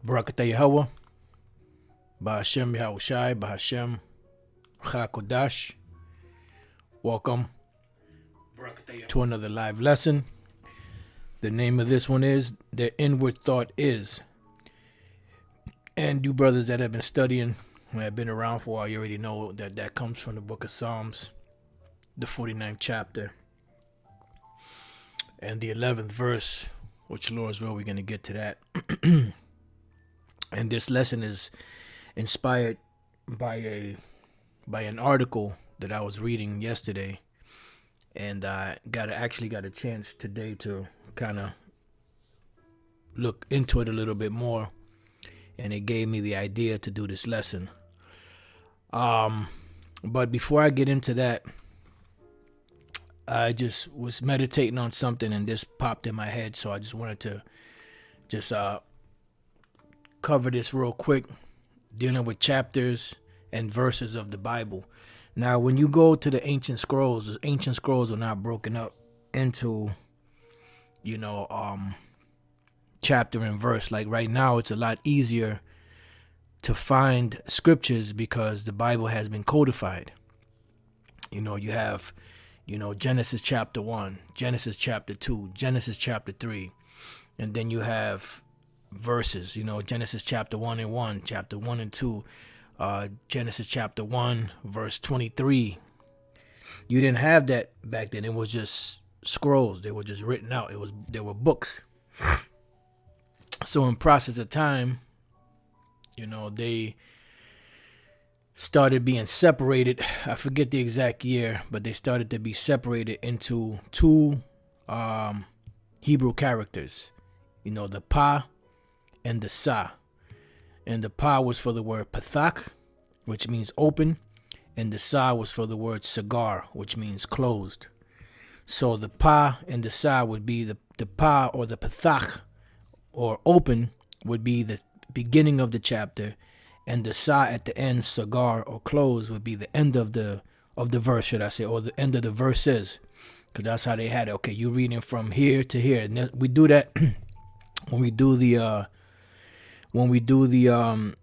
Barakatah Yahweh, Bahashem Yahushai, Bahashem Chakodash. Welcome to another live lesson. The name of this one is The Inward Thought Is. And you brothers that have been studying, who have been around for a while, you already know that that comes from the book of Psalms, the 49th chapter, and the 11th verse, which Lord's will, we're going to get to that. And this lesson is inspired by an article that I was reading yesterday, and I actually got a chance today to kind of look into it a little bit more, and it gave me the idea to do this lesson. But before I get into that, I just was meditating on something and this popped in my head, so I just wanted to just cover this real quick, dealing with chapters and verses of the Bible. Now, when you go to the ancient scrolls are not broken up into, chapter and verse. Like right now, it's a lot easier to find scriptures because the Bible has been codified. You have, Genesis chapter 1, Genesis chapter 2, Genesis chapter 3, and then you have verses, Genesis chapter 1 and 1, chapter 1 and 2, Genesis chapter 1, verse 23. You didn't have that back then. It was just scrolls. They were just written out. They were books. So in process of time, they started being separated. I forget the exact year, but they started to be separated into two Hebrew characters, the Pa and the Sa. And the Pa was for the word pathak, which means open, and the Sa was for the word sagar, which means closed. So the Pa and the Sa would be the Pa, or the pathak, or open, would be the beginning of the chapter, and the Sa at the end, sagar or close, would be the end of the verse, should I say, or the end of the verses, because that's how they had it. Okay, you're reading from here to here, and we do that when we do the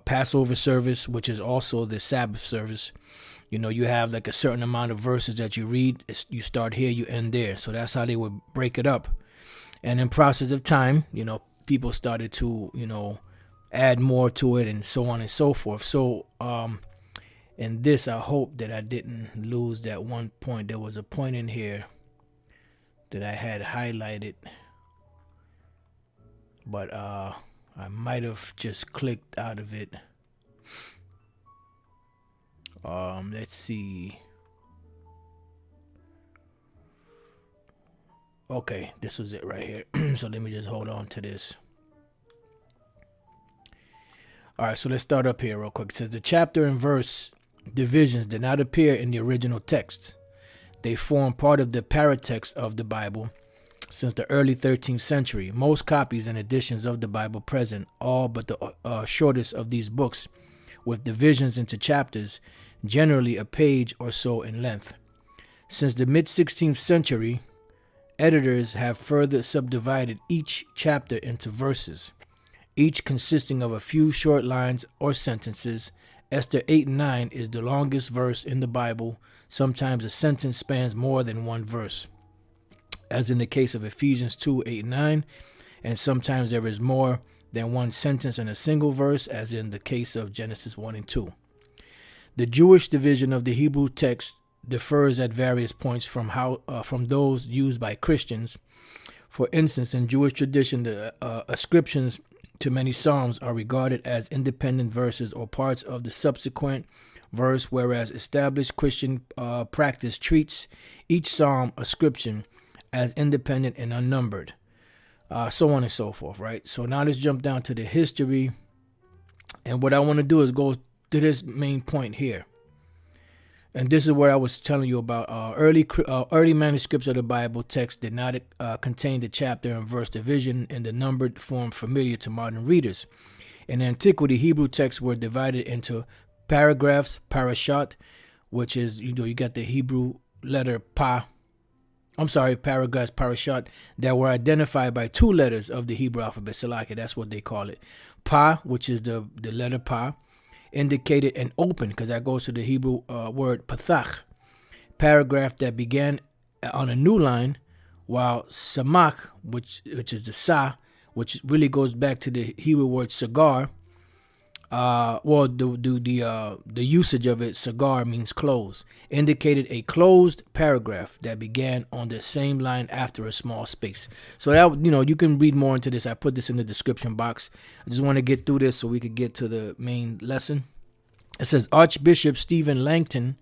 Passover service, which is also the Sabbath service. You have like a certain amount of verses that you read. You start here, you end there. So that's how they would break it up. And in process of time, people started to, add more to it and so on and so forth. So in this, I hope that I didn't lose that one point. There was a point in here that I had highlighted, but I might have just clicked out of it. Let's see. Okay, this was it right here. So let me just hold on to this. All right, so let's start up here real quick. It says the chapter and verse divisions did not appear in the original texts. They form part of the paratext of the Bible since the early 13th century. Most copies and editions of the Bible present all but the shortest of these books, with divisions into chapters, generally a page or so in length. Since the mid-16th century, editors have further subdivided each chapter into verses, each consisting of a few short lines or sentences. Esther 8 and 9 is the longest verse in the Bible. Sometimes a sentence spans more than one verse, as in the case of Ephesians 2, 8 and 9, and sometimes there is more than one sentence in a single verse, as in the case of Genesis 1 and 2. The Jewish division of the Hebrew text differs at various points from those used by Christians. For instance, in Jewish tradition, the ascriptions to many psalms are regarded as independent verses or parts of the subsequent verse, whereas established Christian practice treats each psalm ascription as independent and unnumbered, so on and so forth, right? So now let's jump down to the history, and what I want to do is go to this main point here. And this is where I was telling you about early manuscripts of the Bible text did not contain the chapter and verse division in the numbered form familiar to modern readers. In antiquity, Hebrew texts were divided into paragraphs, parashat, which is, you got the Hebrew letter pa, paragraphs, parashat, that were identified by two letters of the Hebrew alphabet, Salaki, that's what they call it. Pa, which is the letter Pa, indicated an open, because that goes to the Hebrew word pathach, paragraph that began on a new line, while Samach, which is the Sa, which really goes back to the Hebrew word cigar. The usage of it, cigar, means close, indicated a closed paragraph that began on the same line after a small space. So that, you can read more into this. I put this in the description box. I just want to get through this so we could get to the main lesson. It says Archbishop Stephen Langton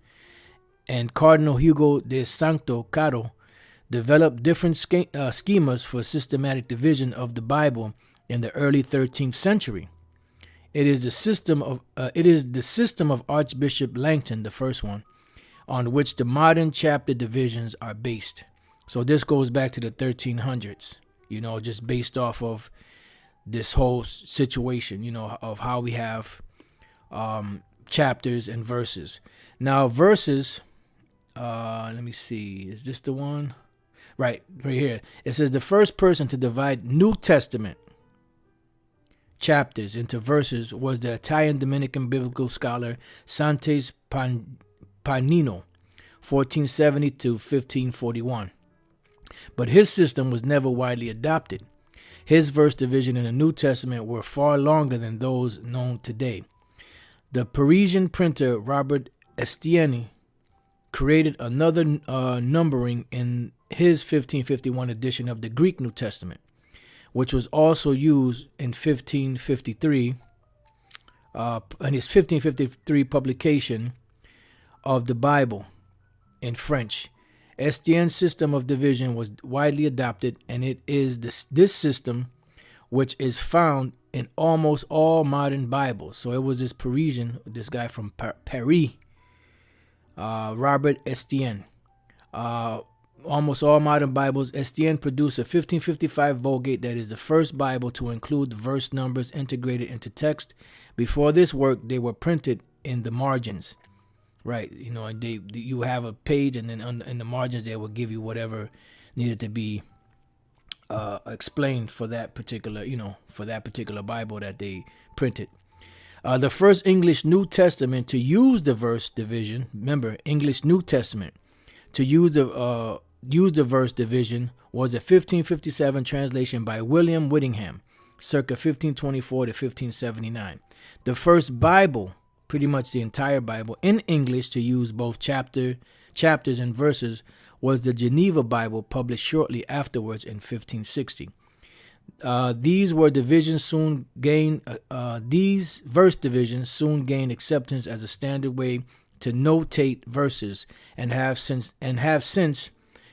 and Cardinal Hugo de Santo Caro developed different schemas for systematic division of the Bible in the early 13th century. It is the system of Archbishop Langton, the first one, on which the modern chapter divisions are based. So this goes back to the 1300s, just based off of this whole situation, of how we have chapters and verses. Now, verses, let me see, is this the one? Right here. It says the first person to divide New Testament chapters into verses was the Italian Dominican biblical scholar Santes Panino, 1470 to 1541. But his system was never widely adopted. His verse division in the New Testament were far longer than those known today. The Parisian printer Robert Estienne created another numbering in his 1551 edition of the Greek New Testament, which was also used in 1553, in his 1553 publication of the Bible in French. Estienne's system of division was widely adopted, and it is this system which is found in almost all modern Bibles. So it was this guy from Paris, Robert Estienne. Almost all modern Bibles. Estienne produced a 1555 Vulgate that is the first Bible to include verse numbers integrated into text. Before this work, they were printed in the margins, right? And you have a page, and then in the margins they will give you whatever needed to be explained for that particular, Bible that they printed. The first English New Testament to use the verse division, remember, English New Testament, to use the verse division was a 1557 translation by William Whittingham, circa 1524 to 1579. The first Bible, pretty much the entire Bible, in English to use both chapters and verses was the Geneva Bible, published shortly afterwards in 1560. These verse divisions soon gained acceptance as a standard way to notate verses, and have since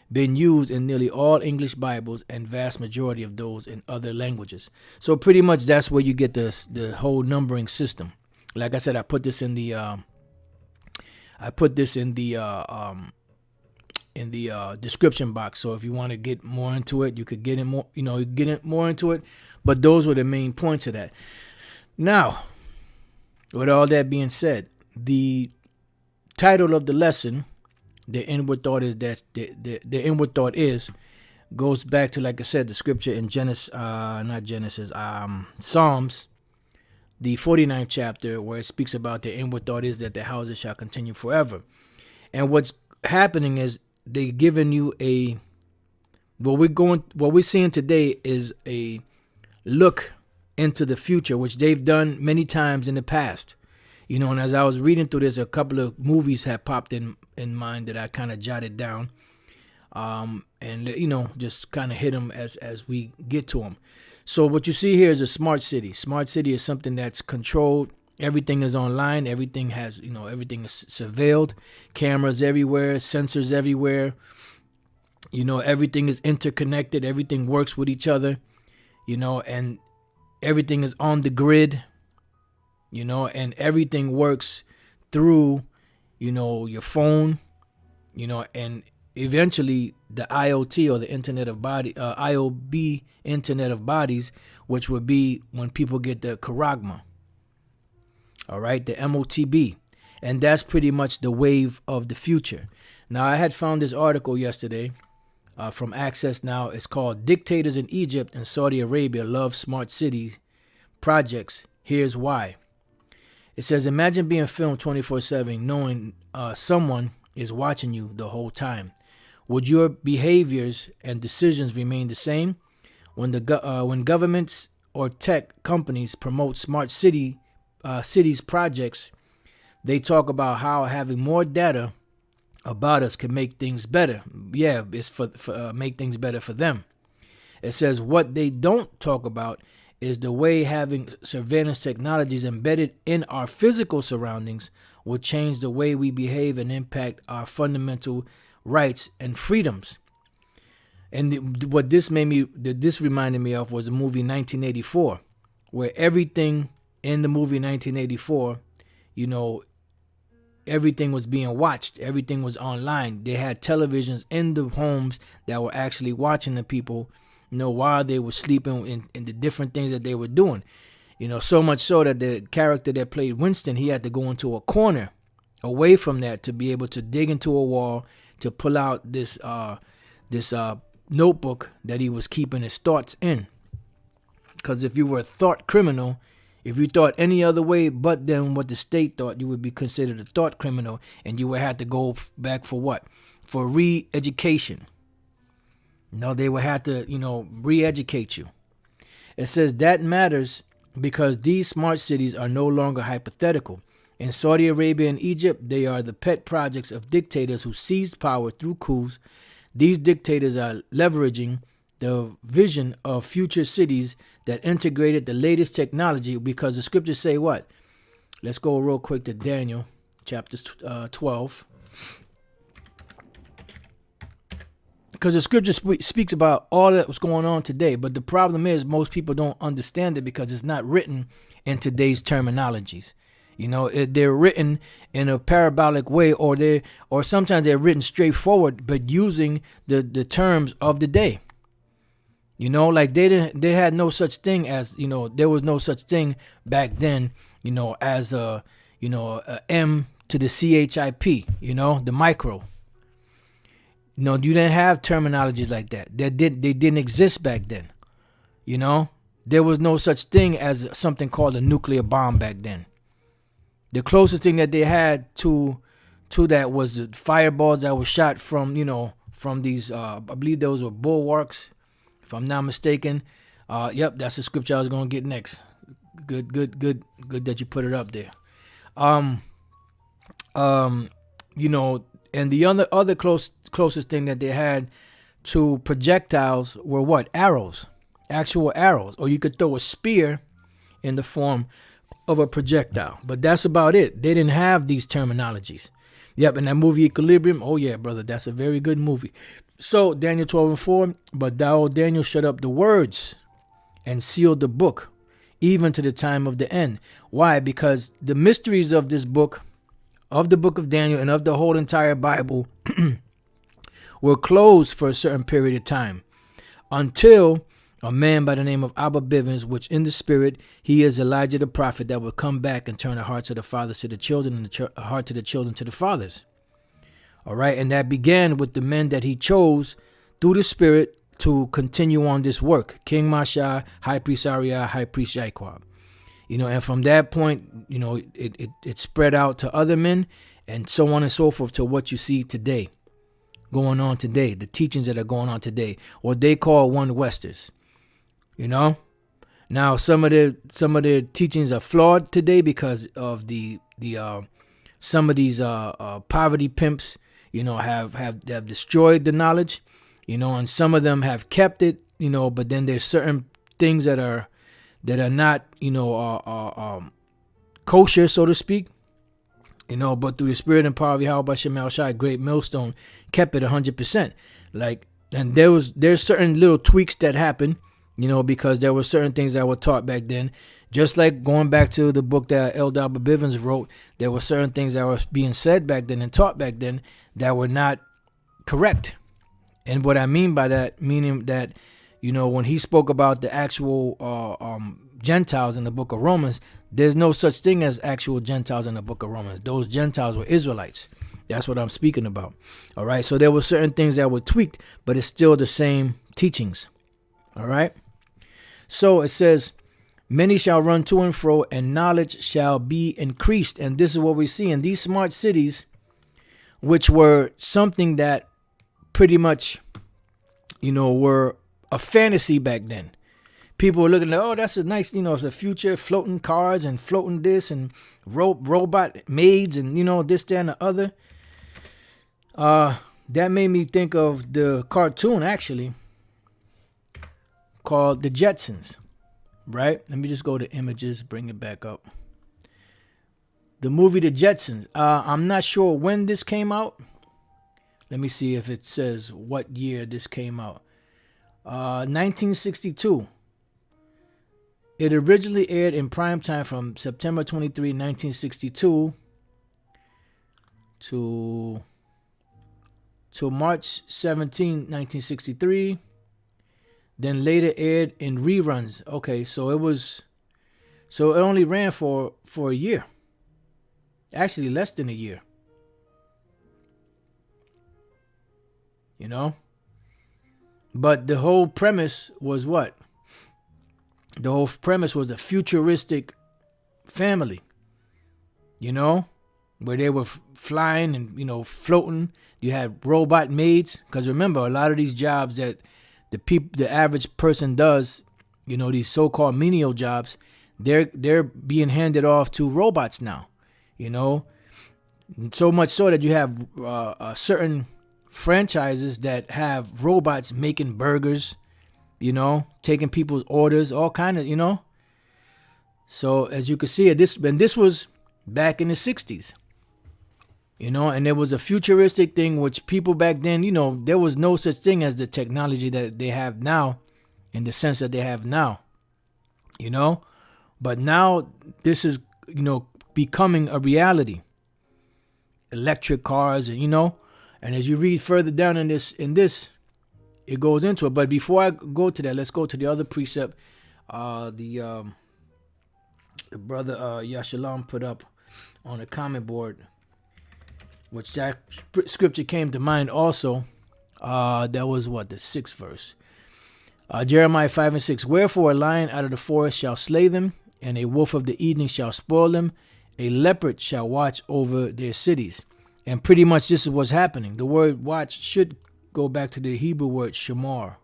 been used in nearly all English Bibles and vast majority of those in other languages. So pretty much that's where you get the whole numbering system. Like I said, I put this in the description box. So if you want to get more into it, you could get more into it. But those were the main points of that. Now, with all that being said, the title of the lesson, the inward thought is goes back to, like I said, the scripture in Psalms, the 49th chapter, where it speaks about the inward thought is that the houses shall continue forever. And what's happening is they giving you what we're seeing today is a look into the future, which they've done many times in the past. And as I was reading through this, a couple of movies had popped in mind that I kind of jotted down, and just kind of hit them as we get to them. So what you see here is a smart city. Smart city is something that's controlled. Everything is online. Everything has, everything is surveilled. Cameras everywhere, sensors everywhere. Everything is interconnected. Everything works with each other. And everything is on the grid. And everything works through, your phone, and eventually the IoT, or the IOB, Internet of Bodies, which would be when people get the charagma, all right, the MOTB. And that's pretty much the wave of the future. Now, I had found this article yesterday from Access Now. It's called Dictators in Egypt and Saudi Arabia Love Smart Cities Projects. Here's why. It says, imagine being filmed 24/7, knowing someone is watching you the whole time. Would your behaviors and decisions remain the same? When governments or tech companies promote smart cities projects, they talk about how having more data about us can make things better. Yeah, it's for make things better for them. It says what they don't talk about is the way having surveillance technologies embedded in our physical surroundings will change the way we behave and impact our fundamental rights and freedoms. And what this reminded me of was the movie 1984, where everything in the movie 1984, everything was being watched. Everything was online. They had televisions in the homes that were actually watching the people, while they were sleeping in the different things that they were doing. So much so that the character that played Winston, he had to go into a corner away from that to be able to dig into a wall to pull out this notebook that he was keeping his thoughts in. Because if you were a thought criminal, if you thought any other way but then what the state thought, you would be considered a thought criminal, and you would have to go back for what? For re-education. They would have to, re-educate you. It says that matters because these smart cities are no longer hypothetical. In Saudi Arabia and Egypt, they are the pet projects of dictators who seized power through coups. These dictators are leveraging the vision of future cities that integrated the latest technology, because the scriptures say what? Let's go real quick to Daniel chapter 12. Because the scripture speaks about all that was going on today. But the problem is most people don't understand it because it's not written in today's terminologies. They're written in a parabolic way, or sometimes they're written straightforward, but using the terms of the day. Like they had no such thing as, there was no such thing back then, as a M to the CHIP, the micro. You didn't have terminologies like that. They didn't exist back then. There was no such thing as something called a nuclear bomb back then. The closest thing that they had to that was the fireballs that were shot from these, I believe those were bulwarks, if I'm not mistaken. Yep, that's the scripture I was going to get next. Good that you put it up there. And the other closest thing that they had to projectiles were what? Arrows, actual arrows, or you could throw a spear in the form of a projectile, but that's about it. They didn't have these terminologies. Yep, and that movie Equilibrium, oh yeah, brother, that's a very good movie. So Daniel 12:4, but thou, Daniel, shut up the words and sealed the book, even to the time of the end. Why? Because the mysteries of this book, of the book of Daniel and of the whole entire Bible were closed for a certain period of time until a man by the name of Abba Bivens, which in the spirit, he is Elijah the prophet that will come back and turn the hearts of the fathers to the children and the heart to the children to the fathers. All right. And that began with the men that he chose through the spirit to continue on this work. King Mashah, High Priest Ariah, High Priest Jaquab. And from that point, it spread out to other men and so on and so forth to what you see today, going on today, the teachings that are going on today, what they call one Westers. Now some of their teachings are flawed today because of the some of these poverty pimps, have destroyed the knowledge, and some of them have kept it, but then there's certain things that are not, kosher, so to speak, but through the spirit and power of Yahweh Shem Shai, great millstone, kept it 100%. And there's certain little tweaks that happen, because there were certain things that were taught back then. Just like going back to the book that Elder Abba Bivens wrote, there were certain things that were being said back then and taught back then that were not correct. And what I mean by that, meaning that, when he spoke about the actual Gentiles in the book of Romans, there's no such thing as actual Gentiles in the book of Romans. Those Gentiles were Israelites. That's what I'm speaking about. All right. So there were certain things that were tweaked, but it's still the same teachings. All right. So it says, many shall run to and fro, and knowledge shall be increased. And this is what we see in these smart cities, which were something that pretty much, were a fantasy back then. People were looking at, oh, that's a nice, it's a future, floating cars and floating this and robot maids and, this, that, and the other. That made me think of the cartoon, actually, called The Jetsons, right? Let me just go to images, bring it back up. The movie The Jetsons. I'm not sure when this came out. Let me see if it says what year this came out. 1962. It originally aired in primetime from September 23, 1962 to March 17, 1963. Then later aired in reruns. Okay, so it only ran for a year. Actually, less than a year. But the whole premise was what? The whole premise was a futuristic family, where they were flying and, floating. You had robot maids. Because remember, a lot of these jobs that the average person does, these so-called menial jobs, they're being handed off to robots now, so much so that you have certain franchises that have robots making burgers, taking people's orders, all kind of, So as you can see, this was back in the 60s, and there was a futuristic thing, which people back then, there was no such thing as the technology that they have now, in the sense that they have now, but now this is, becoming a reality. Electric cars, and, and as you read further down in this, it goes into it. But before I go to that, let's go to the other precept. The brother Yashalam put up on the comment board, which that scripture came to mind also. That was the 6th verse. Jeremiah 5 and 6. Wherefore a lion out of the forest shall slay them, and a wolf of the evening shall spoil them. A leopard shall watch over their cities. And pretty much this is what's happening. The word watch should go back to the Hebrew word shamar.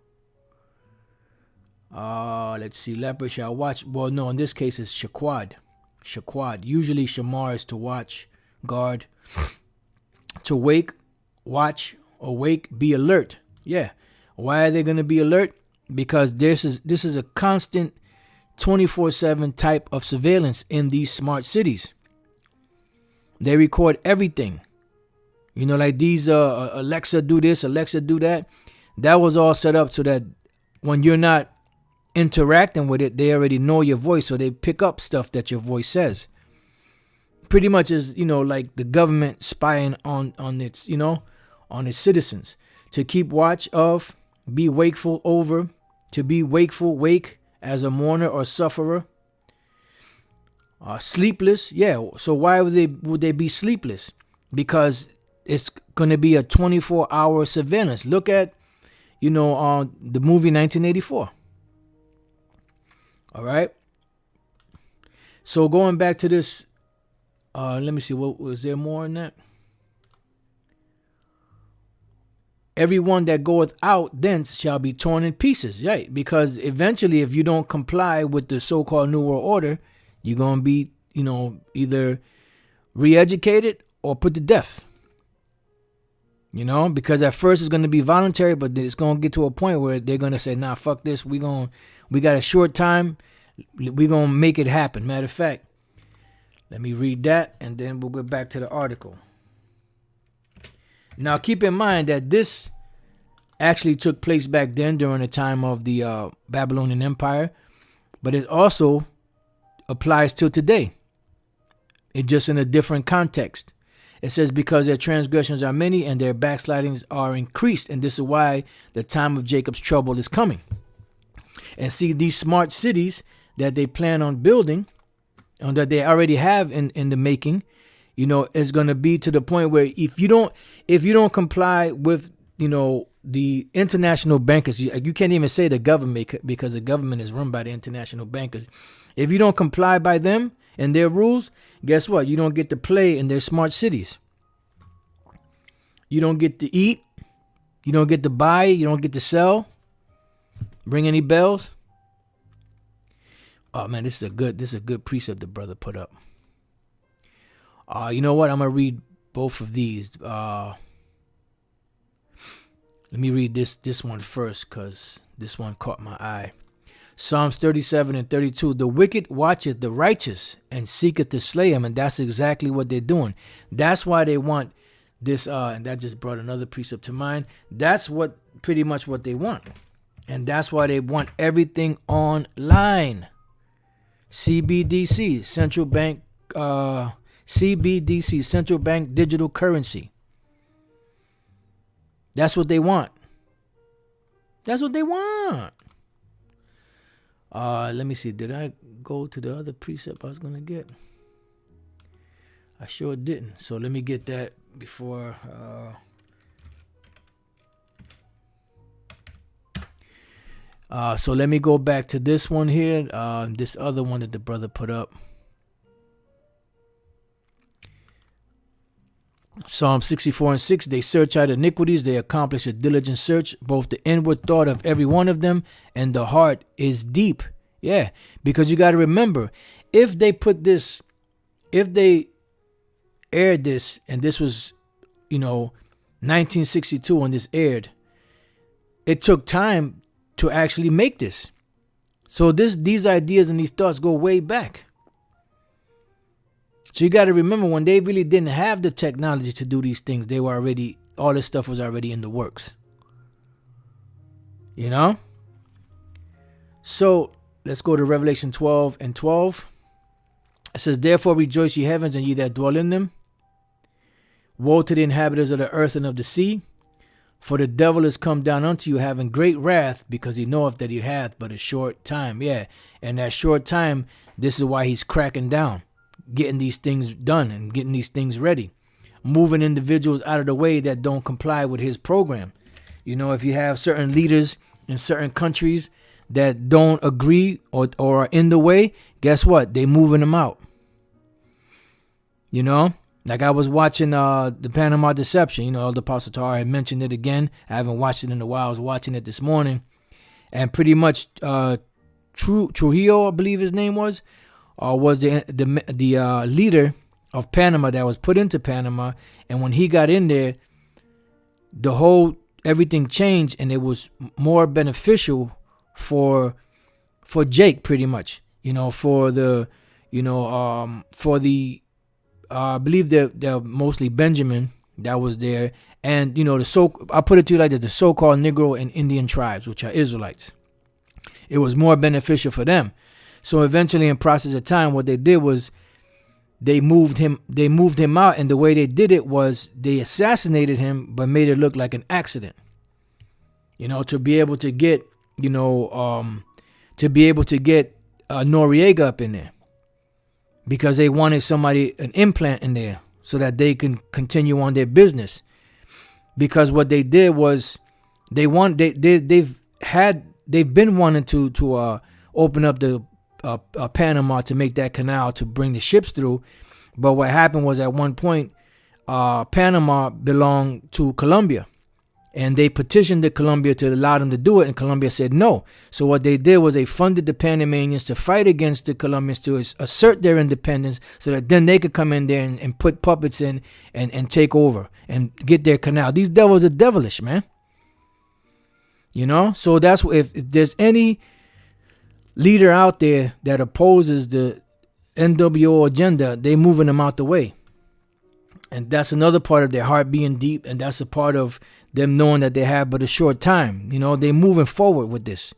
Let's see. Leopard shall watch. Well, no, in this case it's shaquad. Shaquad. Usually shamar is to watch, guard. To wake, watch, awake, be alert. Yeah. Why are they going to be alert? Because this is a constant 24/7 type of surveillance in these smart cities. They record everything. Like these Alexa do this, Alexa do that. That was all set up so that when you're not interacting with it, they already know your voice, so they pick up stuff that your voice says. Pretty much is, like the government spying on its, on its citizens. To keep watch of, be wakeful over, to be wakeful, wake as a mourner or sufferer. Sleepless, yeah. So why would they be sleepless? Because it's going to be a 24-hour surveillance. Look at, the movie 1984. All right. So going back to this, let me see. What was there more in that? Everyone that goeth out thence shall be torn in pieces, right? Because eventually, if you don't comply with the so-called New World Order, you're going to be, either re-educated or put to death. Because at first it's going to be voluntary, but it's going to get to a point where they're going to say, nah, fuck this. We got a short time. We're going to make it happen. Matter of fact, let me read that, and then we'll get back to the article. Now, keep in mind that this actually took place back then during the time of the Babylonian Empire, but it also applies to today. It's just in a different context. It says, because their transgressions are many and their backslidings are increased, and this is why the time of Jacob's trouble is coming. And see, these smart cities that they plan on building, and that they already have in the making, It's going to be to the point where if you don't comply with, the international bankers, you can't even say the government, because the government is run by the international bankers. If you don't comply by them and their rules, guess what? You don't get to play in their smart cities. You don't get to eat. You don't get to buy. You don't get to sell. Ring any bells? Oh man, this is a good precept the brother put up. You know what? I'm gonna read both of these. Let me read this one first, because this one caught my eye. Psalms 37 and 32. The wicked watcheth the righteous and seeketh to slay him. And that's exactly what they're doing. That's why they want this. And that just brought another precept to mind. That's pretty much what they want. And that's why they want everything online. CBDC, central bank, CBDC, central bank digital currency. That's what they want. That's what they want. Let me see. Did I go to the other precept I was going to get? I sure didn't. So let me get that before. So let me go back to this one here. This other one that the brother put up. Psalm 64 and 6, they search out iniquities, they accomplish a diligent search, both the inward thought of every one of them, and the heart is deep. Yeah, because you got to remember, if they aired this, and this was, 1962 when this aired, it took time to actually make this. So these ideas and these thoughts go way back. So you got to remember, when they really didn't have the technology to do these things, all this stuff was already in the works. So let's go to Revelation 12 and 12. It says, therefore rejoice, ye heavens, and ye that dwell in them. Woe to the inhabitants of the earth and of the sea. For the devil is come down unto you, having great wrath, because he knoweth that he hath but a short time. Yeah, and that short time, this is why he's cracking down. Getting these things done and getting these things ready, moving individuals out of the way that don't comply with his program. If you have certain leaders in certain countries that don't agree or are in the way, guess what? They moving them out. Like I was watching the Panama Deception. Elder Apostle Tar had mentioned it again. I haven't watched it in a while. I was watching it this morning, and pretty much Trujillo, I believe his name was the leader of Panama that was put into Panama. And when he got in there, everything changed, and it was more beneficial for Jake, pretty much. I believe they're mostly Benjamin that was there, and I'll put it to you like this: the so-called Negro and Indian tribes, which are Israelites. It was more beneficial for them. So eventually, in process of time, what they did was they moved him out, and the way they did it was they assassinated him, but made it look like an accident. To be able to get Noriega up in there, because they wanted an implant in there so that they can continue on their business. Because what they did was they've been wanting to open up the Panama to make that canal to bring the ships through. But what happened was, at one point, Panama belonged to Colombia, and they petitioned the Colombia to allow them to do it, and Colombia said no. So what they did was they funded the Panamanians to fight against the Colombians to assert their independence, so that then they could come in there and put puppets in and take over and get their canal. These devils are devilish, man. So that's if there's any leader out there that opposes the NWO agenda, they moving them out the way. And that's another part of their heart being deep, and that's a part of them knowing that they have but a short time. They're moving forward with this.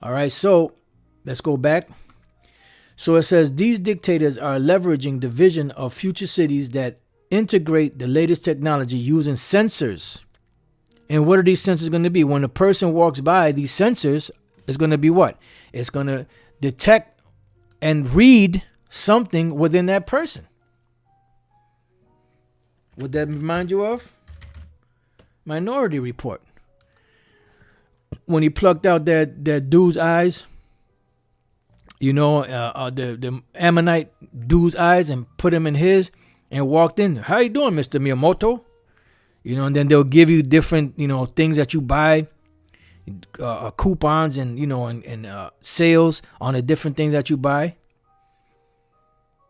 All right, so let's go back. So it says, these dictators are leveraging the vision of future cities that integrate the latest technology using sensors. And what are these sensors going to be? When a person walks by, these sensors is going to be what? It's going to detect and read something within that person. What that remind you of? Minority Report. When he plucked out that dude's eyes, the Ammonite dude's eyes, and put him in his, and walked in. How you doing, Mr. Miyamoto? And then they'll give you different, things that you buy, coupons and, and sales on the different things that you buy.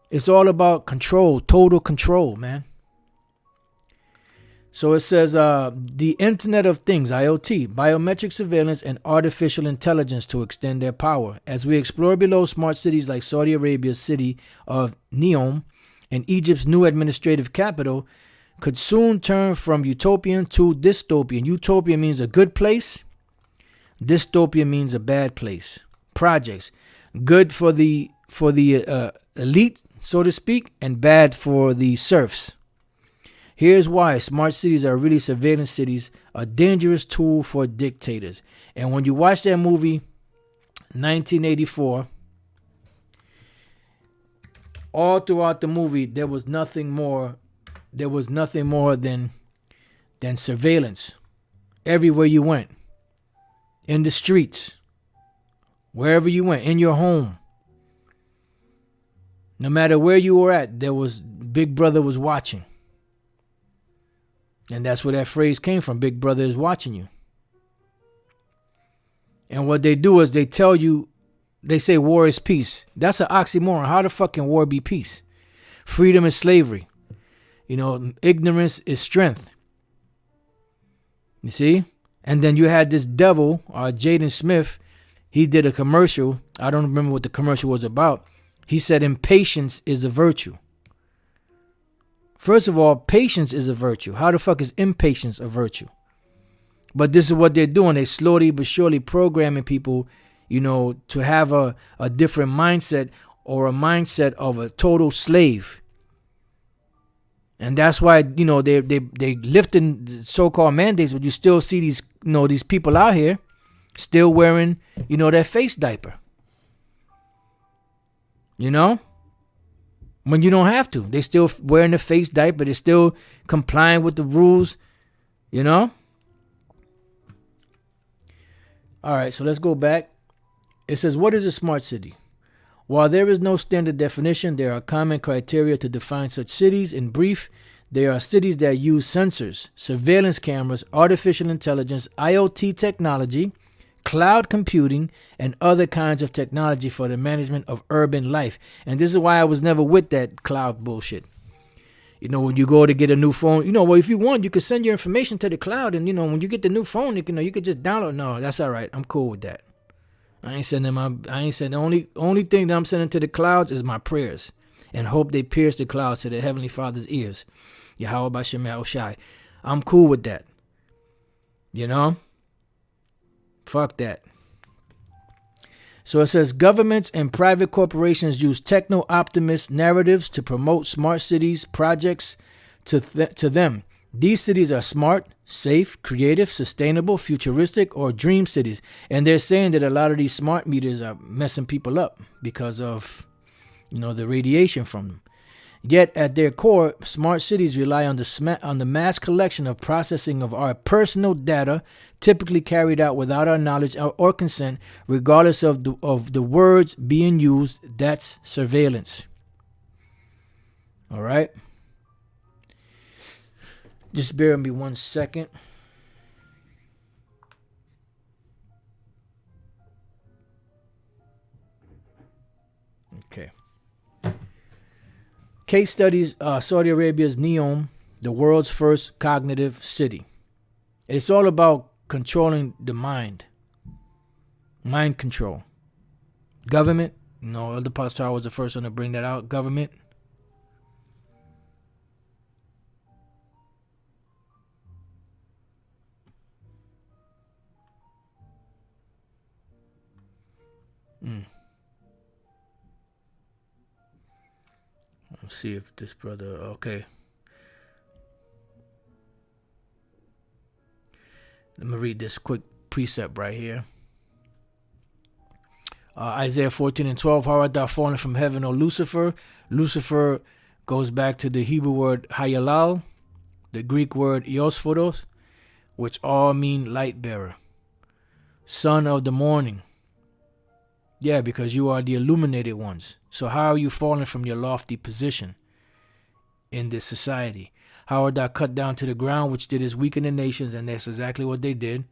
It's all about control, total control, man. So it says the Internet of Things, IoT, biometric surveillance, and artificial intelligence to extend their power. As we explore below, smart cities like Saudi Arabia's city of Neom and Egypt's new administrative capital could soon turn from utopian to dystopian. Utopia means a good place. Dystopia means a bad place. Projects, good for the elite, so to speak, and bad for the serfs. Here's why smart cities are really surveillance cities, a dangerous tool for dictators. And when you watch that movie, 1984, all throughout the movie, there was nothing more than surveillance. Everywhere you went, in the streets, wherever you went, in your home, no matter where you were at, there was Big Brother was watching. And that's where that phrase came from. Big Brother is watching you. And what they do is they tell you, they say war is peace. That's an oxymoron. How the fuck can war be peace? Freedom is slavery. Ignorance is strength. You see? And then you had this devil, Jaden Smith. He did a commercial. I don't remember what the commercial was about. He said impatience is a virtue. First of all, patience is a virtue. How the fuck is impatience a virtue? But this is what they're doing. They slowly but surely programming people, to have a different mindset, or a mindset of a total slave. And that's why, they lifting the so-called mandates, but you still see these people out here still wearing, their face diaper. When you don't have to. They still wearing the face diaper. They're still complying with the rules. All right, so let's go back. It says, what is a smart city? While there is no standard definition, there are common criteria to define such cities. In brief, there are cities that use sensors, surveillance cameras, artificial intelligence, IoT technology, cloud computing, and other kinds of technology for the management of urban life. And this is why I was never with that cloud bullshit. When you go to get a new phone, if you want, you could send your information to the cloud, and when you get the new phone, you could just download. No, that's all right. I'm cool with that. I ain't sending the only thing that I'm sending to the clouds is my prayers, and hope they pierce the clouds to the Heavenly Father's ears. Yahweh Bashem Shai. I'm cool with that. Fuck that. So it says governments and private corporations use techno-optimist narratives to promote smart cities projects to them. These cities are smart, safe, creative, sustainable, futuristic, or dream cities. And they're saying that a lot of these smart meters are messing people up because of, the radiation from them. Yet at their core, smart cities rely on the mass collection of processing of our personal data, typically carried out without our knowledge or consent, regardless of the words being used. That's surveillance. All right. Just bear with me 1 second. Okay. Case studies, Saudi Arabia's Neom, the world's first cognitive city. It's all about controlling the mind. Mind control. Government. Elder Pastor was the first one to bring that out. Government. Let's see if this brother, okay. Let me read this quick precept right here. Isaiah 14:12. How art thou fallen from heaven, O Lucifer? Lucifer goes back to the Hebrew word hayalal, the Greek word iosphoros, which all mean light bearer, son of the morning. Yeah, because you are the illuminated ones. So how are you falling from your lofty position in this society? How art thou cut down to the ground, which did is weaken the nations? And that's exactly what they did.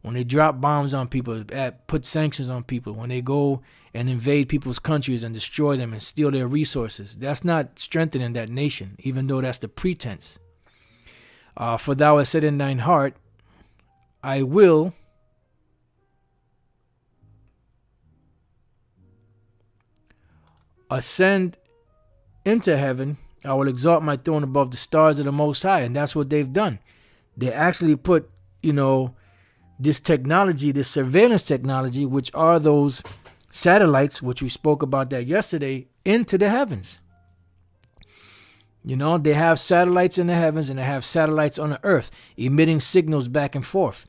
When they drop bombs on people, put sanctions on people, when they go and invade people's countries and destroy them and steal their resources, that's not strengthening that nation, even though that's the pretense. For thou hast said in thine heart, I will ascend into heaven. I will exalt my throne above the stars of the Most High. And that's what they've done. They actually put, this technology, this surveillance technology, which are those satellites, which we spoke about that yesterday, into the heavens. They have satellites in the heavens and they have satellites on the earth, emitting signals back and forth.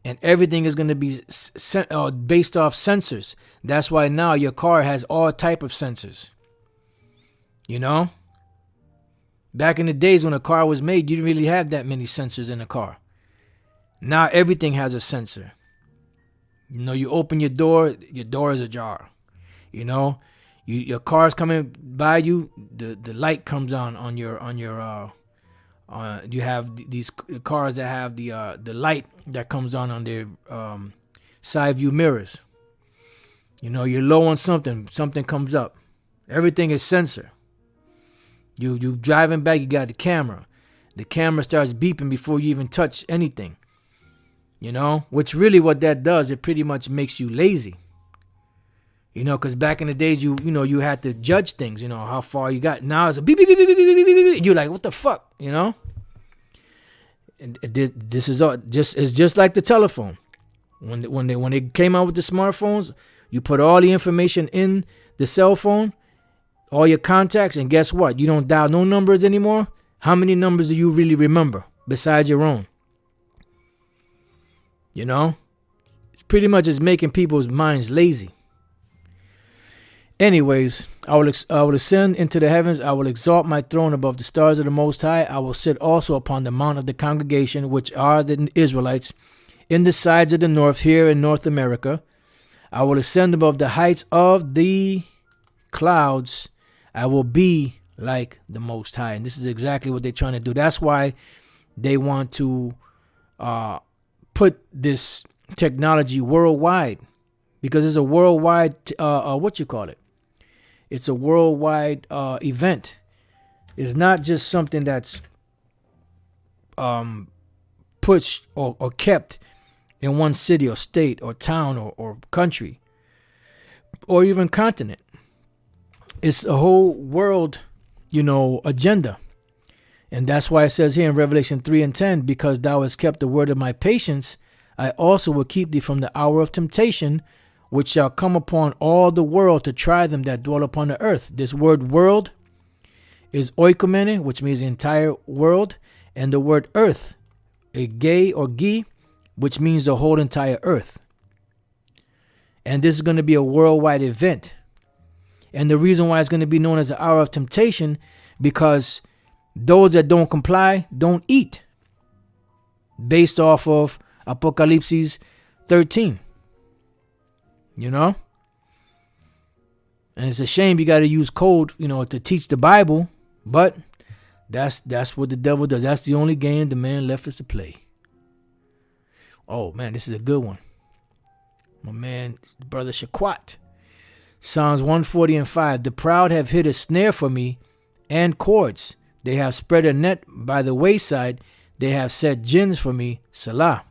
And everything is going to be based off sensors. That's why now your car has all type of sensors. Back in the days when a car was made, you didn't really have that many sensors in a car. Now everything has a sensor. You open your door is ajar. Your car's coming by you, the light comes on your you have these cars that have the light that comes on their side view mirrors. You're low on something comes up. Everything is sensor. You driving back, you got the camera. The camera starts beeping before you even touch anything. Which really what that does, it pretty much makes you lazy. Because back in the days, you had to judge things, how far you got. Now it's a beep, beep, beep, beep, beep, beep, beep, beep. You're like, what the fuck, And this is all it's just like the telephone. When they came out with the smartphones, you put all the information in the cell phone, all your contacts, and guess what? You don't dial no numbers anymore. How many numbers do you really remember besides your own? It's pretty much just making people's minds lazy. Anyways, I will ascend into the heavens. I will exalt my throne above the stars of the Most High. I will sit also upon the mount of the congregation, which are the Israelites, in the sides of the north, here in North America. I will ascend above the heights of the clouds. I will be like the Most High. And this is exactly what they're trying to do. That's why they want to put this technology worldwide, because it's a worldwide, it's a worldwide event. It's not just something that's pushed or kept in one city or state or town or country or even continent. It's a whole world, agenda. And that's why it says here in Revelation 3:10, because thou hast kept the word of my patience, I also will keep thee from the hour of temptation, which shall come upon all the world to try them that dwell upon the earth. This word world is oikomene, which means the entire world, and the word earth, a gay or gi, which means the whole entire earth. And this is going to be a worldwide event. And the reason why it's going to be known as the hour of temptation, because those that don't comply don't eat, based off of Apocalypse 13. And it's a shame you got to use code, to teach the Bible, but that's what the devil does. That's the only game the man left us to play. Oh man, this is a good one. My man, brother Shaquat. Psalms 140:5. The proud have hid a snare for me and cords. They have spread a net by the wayside. They have set gins for me. Salah.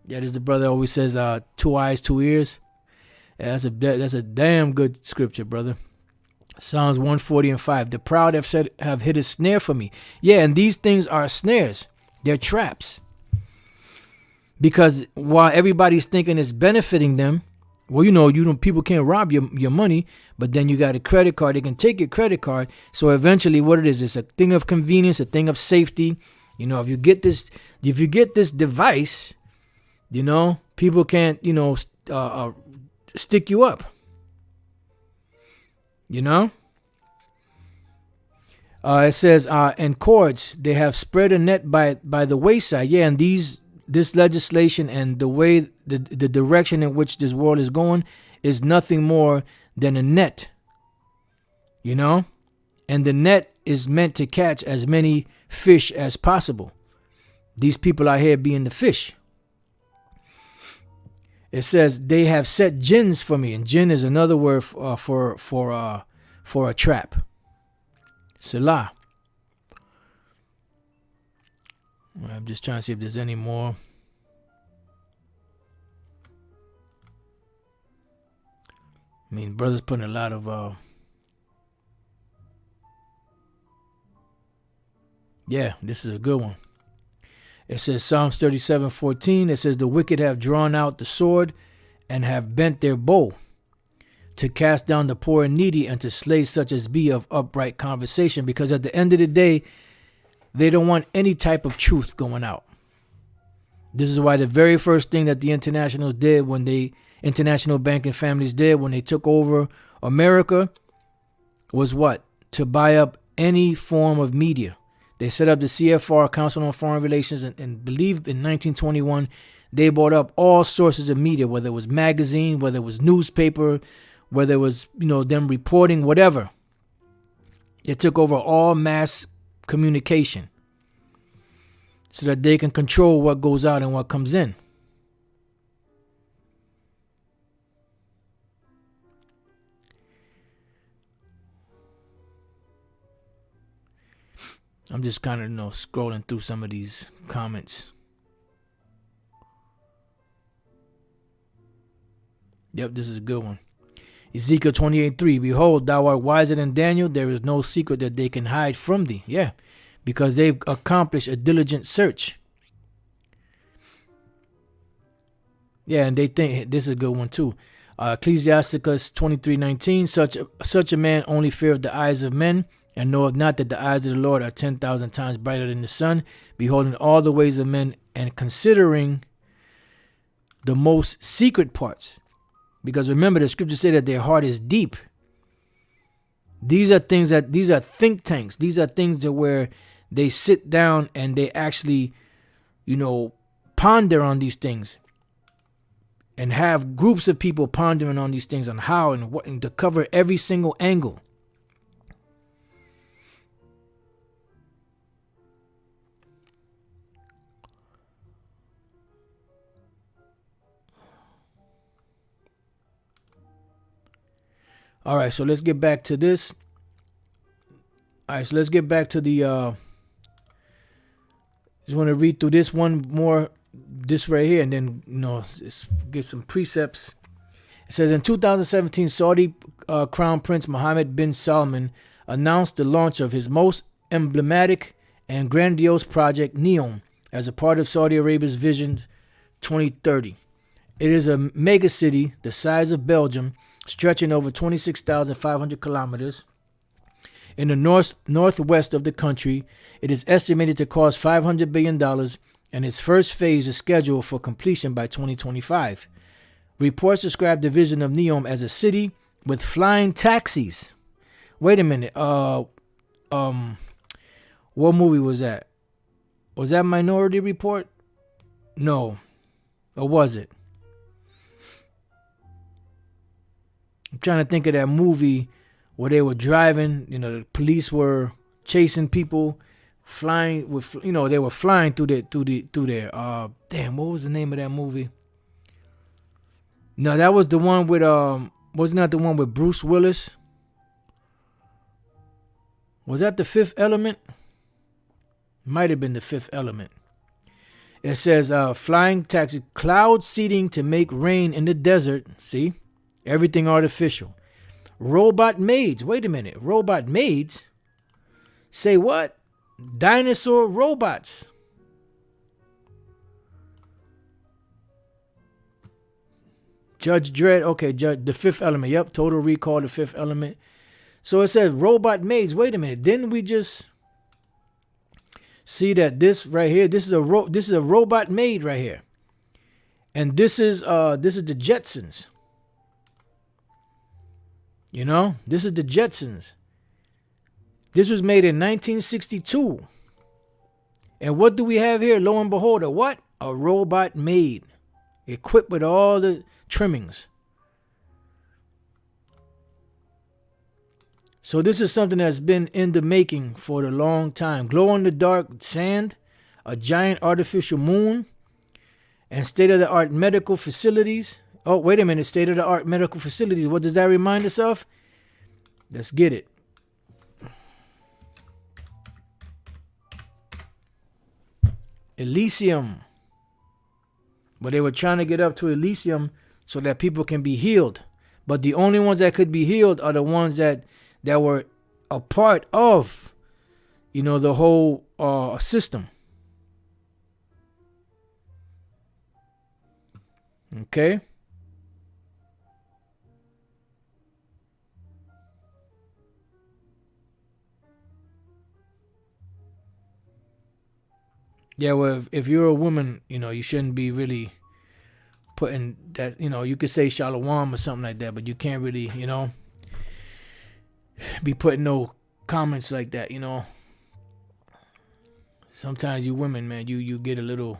That is the brother always says, 2 eyes, 2 ears. Yeah, that's a damn good scripture, brother. Psalms 140:5. The proud have hid a snare for me. Yeah, and these things are snares. They're traps. Because while everybody's thinking it's benefiting them, well, people can't rob your money, but then you got a credit card. They can take your credit card. So eventually what it is, it's a thing of convenience, a thing of safety. If you get this device, people can't, stick you up. It says, and courts, they have spread a net by the wayside. Yeah, and this legislation and the way the direction in which this world is going is nothing more than a net. You know? And the net is meant to catch as many fish as possible. These people out here being the fish. It says they have set gins for me, and gin is another word for a trap. Selah. I'm just trying to see if there's any more. I mean, brother's putting a lot of yeah, this is a good one. It says Psalms 37:14. It says the wicked have drawn out the sword and have bent their bow to cast down the poor and needy and to slay such as be of upright conversation. Because at the end of the day, they don't want any type of truth going out. This is why the very first thing that the internationals did when they international banking families did when they took over America was what? To buy up any form of media. They set up the CFR, Council on Foreign Relations, and believe in 1921, they bought up all sources of media, whether it was magazine, whether it was newspaper, whether it was, them reporting, whatever. They took over all mass communication so that they can control what goes out and what comes in. I'm just kind of, scrolling through some of these comments. Yep, this is a good one. Ezekiel 28:3. Behold, thou art wiser than Daniel. There is no secret that they can hide from thee. Yeah, because they've accomplished a diligent search. Yeah, and they think this is a good one too. Ecclesiasticus 23:19. Such a man only feareth the eyes of men, and knoweth not that the eyes of the Lord are 10,000 times brighter than the sun, beholding all the ways of men and considering the most secret parts. Because remember, the scriptures say that their heart is deep. These are think tanks. These are things that where they sit down and they actually, ponder on these things. And have groups of people pondering on these things on how and what, and to cover every single angle. All right, so let's get back to this. All right, so let's get back to the, just want to read through this one more, this right here, and then, just get some precepts. It says, in 2017, Saudi Crown Prince Mohammed bin Salman announced the launch of his most emblematic and grandiose project, NEOM, as a part of Saudi Arabia's Vision 2030. It is a megacity the size of Belgium, stretching over 26,500 kilometers. In the northwest of the country, it is estimated to cost $500 billion, and its first phase is scheduled for completion by 2025. Reports describe the vision of NEOM as a city with flying taxis. Wait a minute. What movie was that? Was that Minority Report? No. Or was it? I'm trying to think of that movie where they were driving, the police were chasing people, flying with, they were flying through there. Damn, what was the name of that movie? No, that was the one with, wasn't that the one with Bruce Willis? Was that The Fifth Element? Might have been The Fifth Element. It says, flying taxi, cloud seeding to make rain in the desert. See? Everything artificial. Robot maids. Wait a minute. Robot maids? Say what? Dinosaur robots. Judge Dredd. Okay, The Fifth Element. Yep, Total Recall, The Fifth Element. So it says robot maids. Wait a minute. Didn't we just see that this right here? This is a robot maid right here. And this is the Jetsons. This is the Jetsons. This was made in 1962. And what do we have here? Lo and behold, a what? A robot maid, equipped with all the trimmings. So this is something that's been in the making for a long time. Glow-in-the-dark sand, a giant artificial moon, and state-of-the-art medical facilities. Oh, wait a minute. State-of-the-art medical facilities. What does that remind us of? Let's get it. Elysium. But they were trying to get up to Elysium so that people can be healed. But the only ones that could be healed are the ones that were a part of, the whole system. Okay. Yeah, well, if you're a woman, you shouldn't be really putting that, you could say shalom or something like that, but you can't really, be putting no comments like that, Sometimes you women, man, you get a little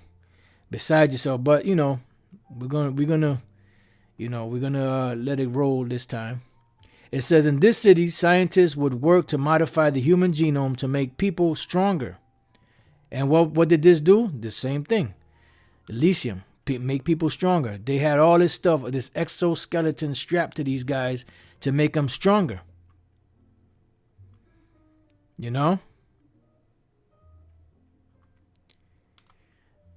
beside yourself, but we're gonna let it roll this time. It says in this city, scientists would work to modify the human genome to make people stronger. And what did this do? The same thing. Elysium, make people stronger. They had all this stuff, this exoskeleton strapped to these guys to make them stronger.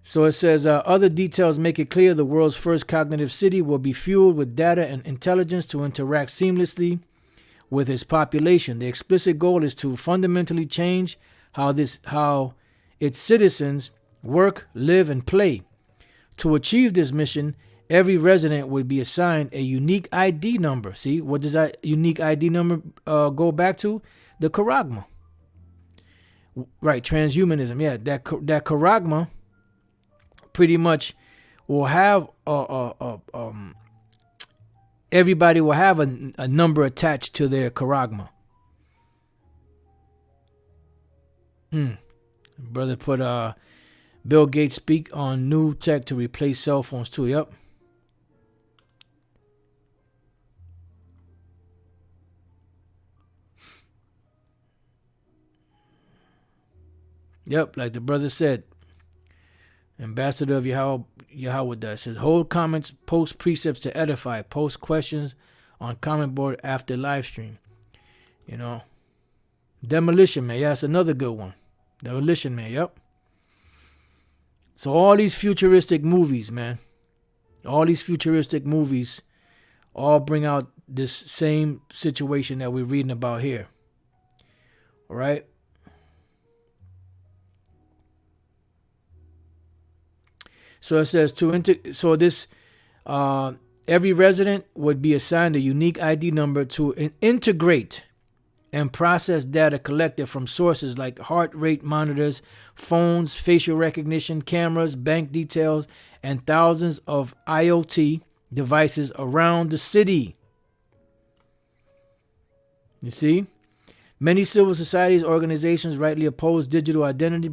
So it says, other details make it clear the world's first cognitive city will be fueled with data and intelligence to interact seamlessly with its population. The explicit goal is to fundamentally change how its citizens work, live, and play. To achieve this mission, every resident would be assigned a unique ID number. See, what does that unique ID number go back to? The charagma. Right, transhumanism. Yeah, that charagma pretty much will have everybody will have a number attached to their charagma. Brother put Bill Gates speak on new tech to replace cell phones too. Yep. Yep, like the brother said. Ambassador of Yahweh does. Says hold comments, post precepts to edify, post questions on comment board after live stream. Demolition Man. Yeah, that's another good one. Demolition Man, yep. So all these futuristic movies, man. All these futuristic movies all bring out this same situation that we're reading about here. All right? So it says every resident would be assigned a unique ID number to integrate and process data collected from sources like heart rate monitors, phones, facial recognition, cameras, bank details, and thousands of IoT devices around the city. You see? Many civil societies organizations rightly oppose digital identity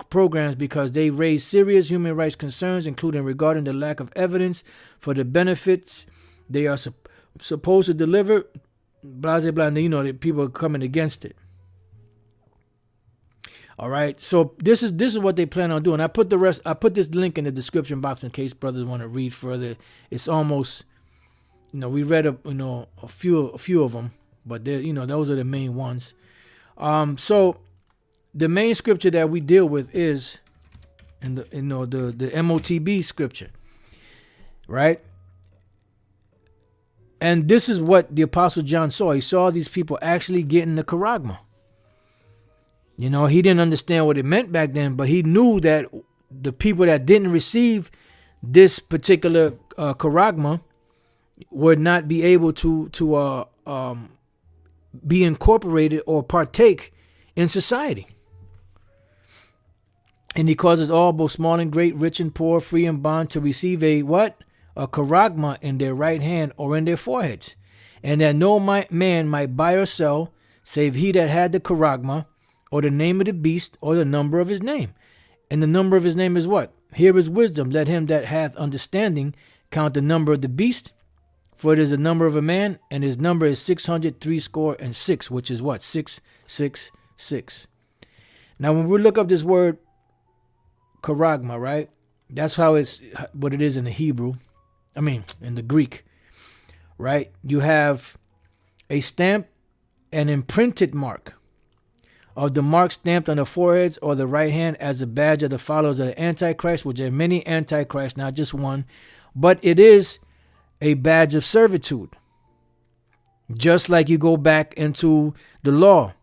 programs because they raise serious human rights concerns, including regarding the lack of evidence for the benefits they are supposed to deliver. Blah, blah, blah. The people are coming against it. All right. So this is what they plan on doing. I put this link in the description box in case brothers want to read further. It's almost, we read a few of them, but those are the main ones. So the main scripture that we deal with is in the MOTB scripture, right? And this is what the Apostle John saw. He saw these people actually getting the charagma. He didn't understand what it meant back then, but he knew that the people that didn't receive this particular charagma would not be able to be incorporated or partake in society. And he causes all, both small and great, rich and poor, free and bond, to receive a charagma in their right hand or in their foreheads, and that no man might buy or sell, save he that had the charagma, or the name of the beast, or the number of his name. And the number of his name is what? Here is wisdom. Let him that hath understanding count the number of the beast, for it is the number of a man, and his number is 666, which is what? 666. Now, when we look up this word charagma, right? That's how it's what it is in the Hebrew. I mean, in the Greek, right? You have a stamp and imprinted mark of the mark stamped on the foreheads or the right hand as a badge of the followers of the Antichrist, which are many Antichrists, not just one, but it is a badge of servitude. Just like you go back into the law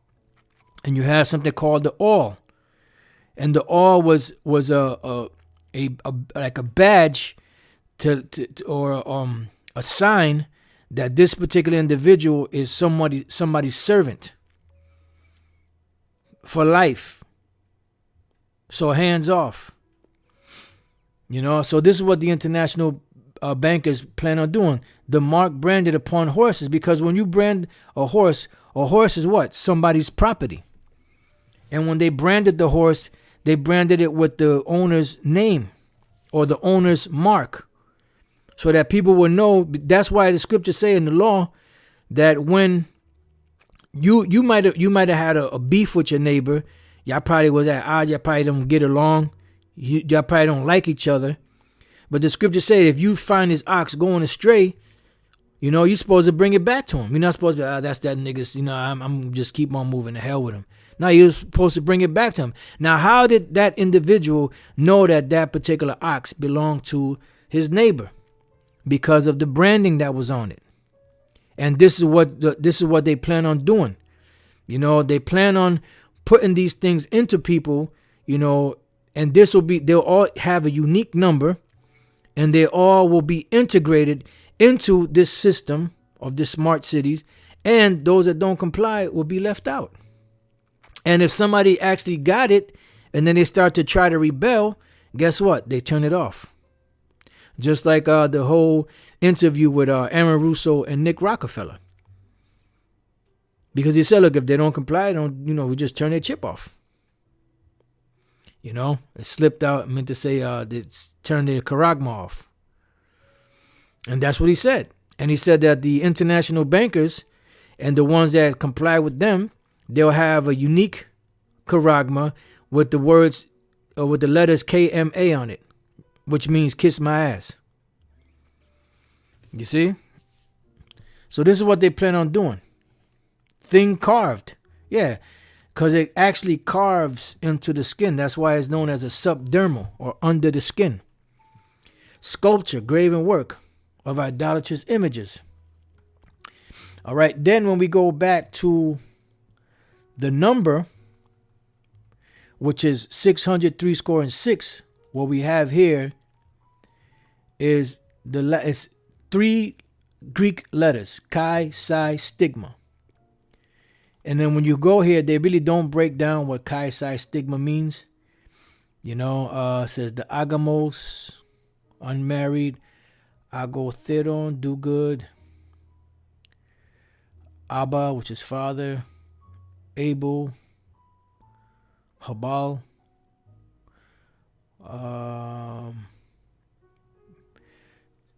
and you have something called the awl. And the awl was a like a badge or a sign that this particular individual is somebody's servant for life. So hands off. So this is what the international bankers plan on doing. The mark branded upon horses, because when you brand a horse is what? Somebody's property. And when they branded the horse, they branded it with the owner's name or the owner's mark, so that people will know. That's why the scriptures say in the law that when you might have had a beef with your neighbor, y'all probably was at odds, y'all probably don't get along, y'all probably don't like each other. But the scriptures say if you find his ox going astray, you're supposed to bring it back to him. You're not supposed to, that's that nigga's, I'm just keep on moving to hell with him. No, you're supposed to bring it back to him. Now, how did that individual know that that particular ox belonged to his neighbor? Because of the branding that was on it. And this is what they plan on doing. They plan on putting these things into people, and they'll all have a unique number, and they all will be integrated into this system of the smart cities, and those that don't comply will be left out. And if somebody actually got it and then they start to try to rebel, guess what? They turn it off. Just like the whole interview with Aaron Russo and Nick Rockefeller. Because he said, look, if they don't comply, we just turn their chip off. It slipped out. I meant to say turn their charagma off. And that's what he said. And he said that the international bankers and the ones that comply with them, they'll have a unique charagma with the words, with the letters KMA on it, which means kiss my ass. You see? So this is what they plan on doing. Thing carved. Yeah, because it actually carves into the skin. That's why it's known as a subdermal, or under the skin. Sculpture, graven work of idolatrous images. All right, then when we go back to the number, which is 666, what we have here is it's 3 Greek letters, chi, psi, stigma. And then when you go here, they really don't break down what chi, psi, stigma means. It says the agamos, unmarried, agotheron, do good, Abba, which is father, Abel, Habal,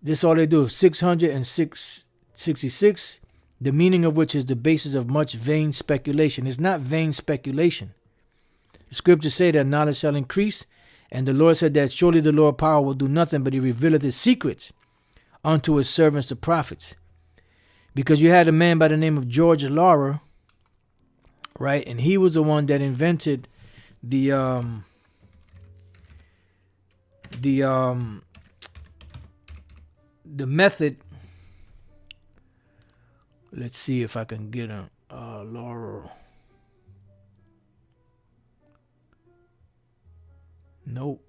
this all they do. 666, the meaning of which is the basis of much vain speculation. It's not vain speculation. The scriptures say that knowledge shall increase, and the Lord said that surely the Lord power will do nothing, but he revealeth his secrets unto his servants the prophets. Because you had a man by the name of George Laurer, right? And he was the one that invented the method. Let's see if I can get a Laurer. Nope.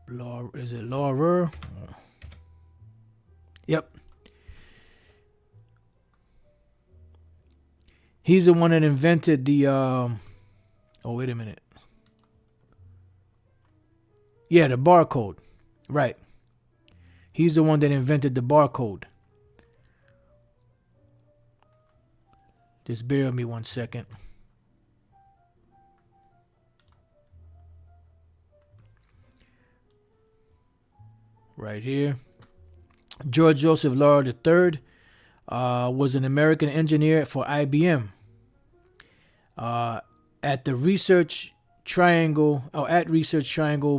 Laurer, is it Laurer? Yep. He's the one that invented the oh, wait a minute. Yeah, the barcode. Right. He's the one that invented the barcode. Just bear with me 1 second. Right here. George Joseph Lowell III was an American engineer for IBM. At Research Triangle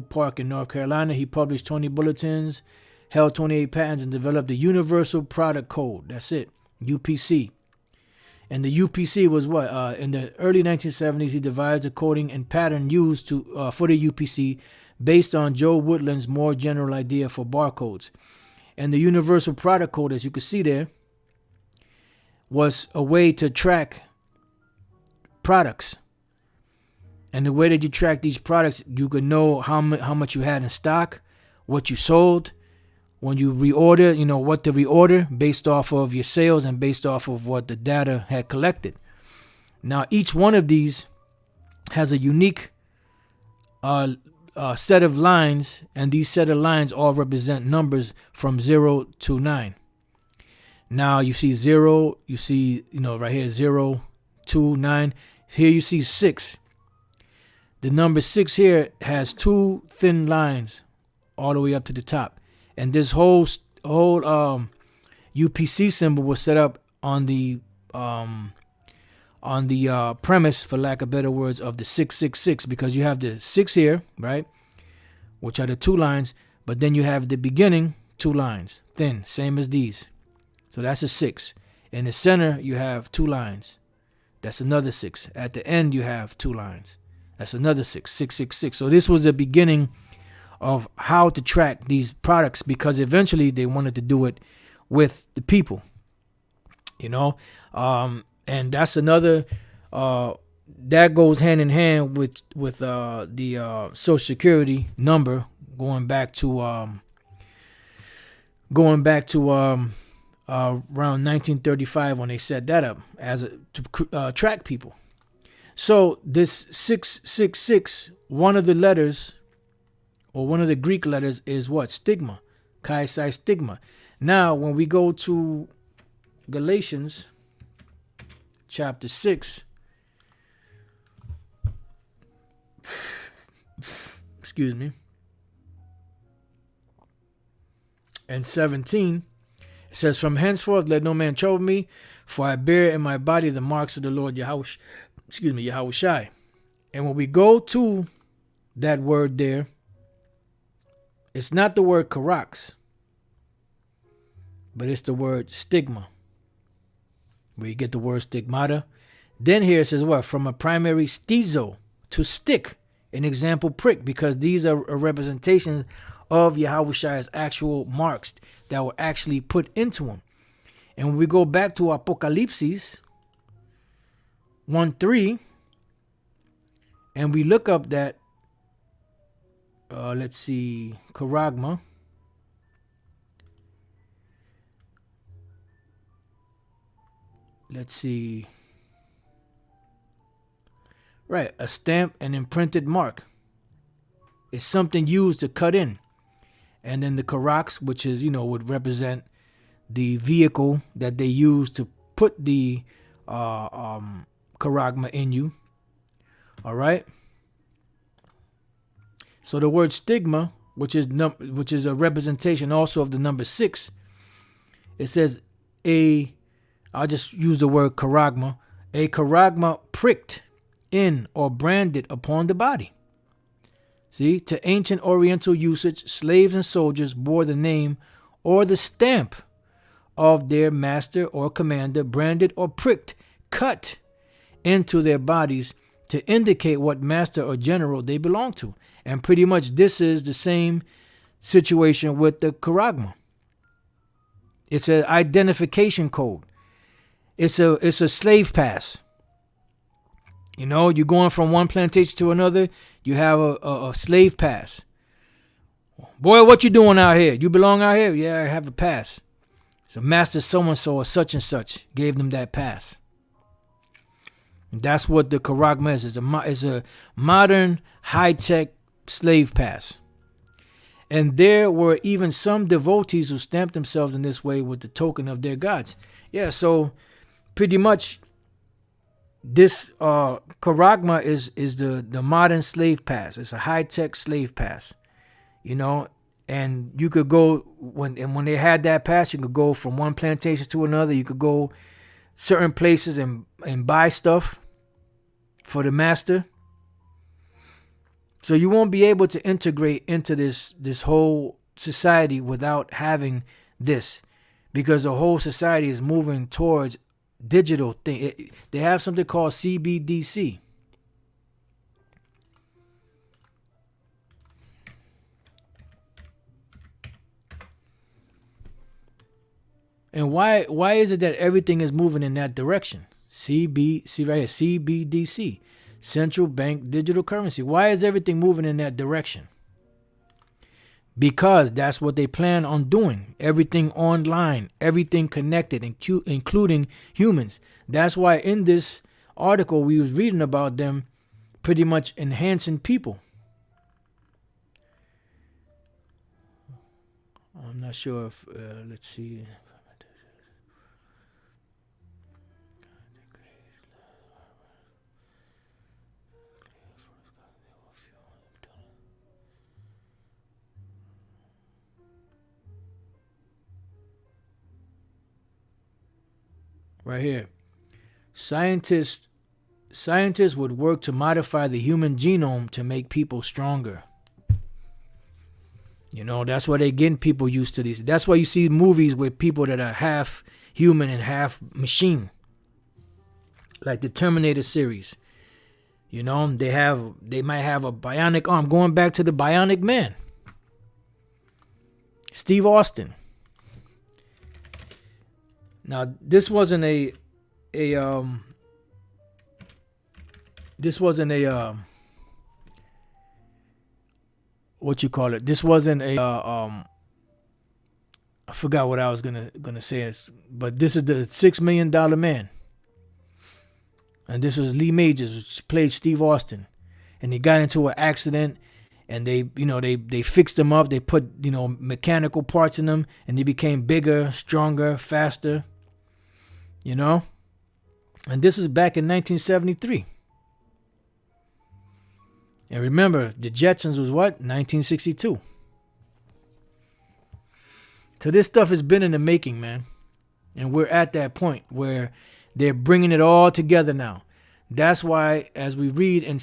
Park in North Carolina, he published 20 bulletins, held 28 patents, and developed the Universal Product Code. That's it, UPC. And the UPC was what? In the early 1970s, he devised a coding and pattern used for the UPC based on Joe Woodland's more general idea for barcodes. And the Universal Product Code, as you can see there, was a way to track products. And the way that you track these products, you could know how much you had in stock, what you sold, when you reorder, what to reorder based off of your sales and based off of what the data had collected. Now, each one of these has a unique set of lines, and these set of lines all represent numbers from 0 to 9. Now, you see 0, you see, right here, 0, 2, 9. Here you see 6. The number 6 here has 2 thin lines all the way up to the top. And this whole UPC symbol was set up on the premise, for lack of better words, of the 666, because you have the 6 here, right, which are the 2 lines, but then you have the beginning 2 lines, thin, same as these. So that's a 6. In the center, you have 2 lines. That's another 6. At the end, you have 2 lines. That's another 6, 666. So this was the beginning of how to track these products, because eventually they wanted to do it with the people, and that's another that goes hand in hand with the Social Security number, going back to around 1935 when they set that up to track people. So this 666, one of the letters, or one of the Greek letters, is what? Stigma. Chi Psi stigma. Now, when we go to Galatians chapter 6, excuse me, and 17, it says, "From henceforth let no man trouble me, for I bear in my body the marks of the Lord Yahushai." And when we go to that word there, it's not the word karax, but it's the word stigma, where you get the word stigmata. Then here it says what? From a primary stizo, to stick, an example prick, because these are representations of Yahushai's actual marks that were actually put into him. And when we go back to Apocalypse 1:3, and we look up that, let's see, charagma. Let's see. Right, a stamp and imprinted mark. It's something used to cut in. And then the karax, which is, would represent the vehicle that they use to put the charagma in you. All right. So the word stigma, which is a representation also of the number 6, it says I'll just use the word charagma, a charagma pricked in or branded upon the body. See, to ancient Oriental usage, slaves and soldiers bore the name or the stamp of their master or commander, branded or pricked, cut into their bodies to indicate what master or general they belong to. And pretty much this is the same situation with the charagma. It's an identification code. It's a slave pass. You're going from one plantation to another. You have a slave pass. Boy, what you doing out here? You belong out here? Yeah, I have a pass. So Master so-and-so or such and such gave them that pass. And that's what the charagma is. It's a modern, high-tech slave pass. And there were even some devotees who stamped themselves in this way with the token of their gods. Yeah, so pretty much This charagma is the modern slave pass. It's a high-tech slave pass, you know. And you could go when they had that pass, you could go from one plantation to another. You could go certain places and buy stuff for the master. So you won't be able to integrate into this whole society without having this, because the whole society is moving towards digital thing. They have something called CBDC. And why is it that everything is moving in that direction? See right here, CBDC, central bank digital currency. Why is everything moving in that direction? Because that's what they plan on doing. Everything online, everything connected, including humans. That's why in this article we was reading about them pretty much enhancing people. I'm not sure if, let's see. Right here. Scientists would work to modify the human genome to make people stronger. You know, that's why they're getting people used to these. That's why you see movies with people that are half human and half machine. Like the Terminator series. You know, they might have a bionic arm. Going back to the Bionic Man. Steve Austin. Now, this wasn't a what you call it? This wasn't a I forgot what I was gonna say, but this is the $6 million man, and this was Lee Majors, which played Steve Austin, and he got into an accident, and they fixed him up. They put mechanical parts in him, and he became bigger, stronger, faster. You know, and this is back in 1973. And remember, the Jetsons was what? 1962. So this stuff has been in the making, man. And we're at that point where they're bringing it all together now. That's why, as we read in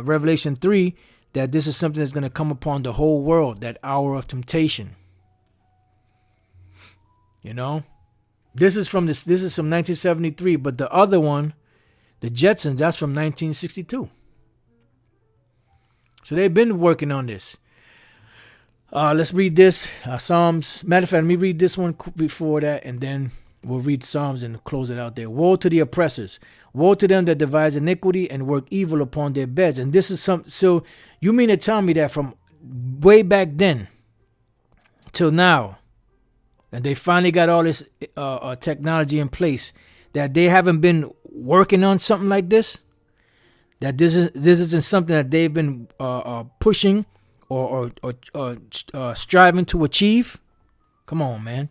Revelation 3, that this is something that's going to come upon the whole world, that hour of temptation. You know? This is from 1973, but the other one, the Jetsons, that's from 1962. So they've been working on this. Let's read this. Psalms. Matter of fact, let me read this one before that, and then we'll read Psalms and close it out there. Woe to the oppressors. Woe to them that devise iniquity and work evil upon their beds. And this is so you mean to tell me that from way back then till now, and they finally got all this technology in place, that they haven't been working on something like this? That this isn't something that they've been pushing or striving to achieve? Come on, man.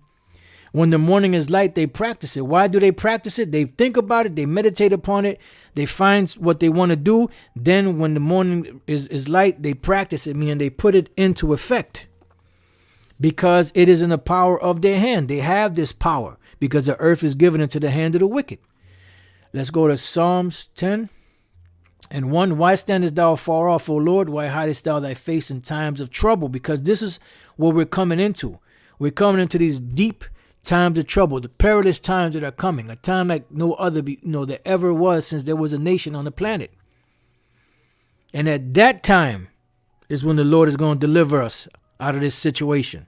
When the morning is light, they practice it. Why do they practice it? They think about it. They meditate upon it. They find what they want to do. Then when the morning is light, they practice it, meaning they put it into effect. Because it is in the power of their hand. They have this power because the earth is given into the hand of the wicked. Let's go to Psalms 10 and 1. Why standest thou far off, O Lord? Why hidest thou thy face in times of trouble? Because this is what we're coming into. We're coming into these deep times of trouble, the perilous times that are coming, a time like no other there ever was since there was a nation on the planet. And at that time is when the Lord is going to deliver us out of this situation.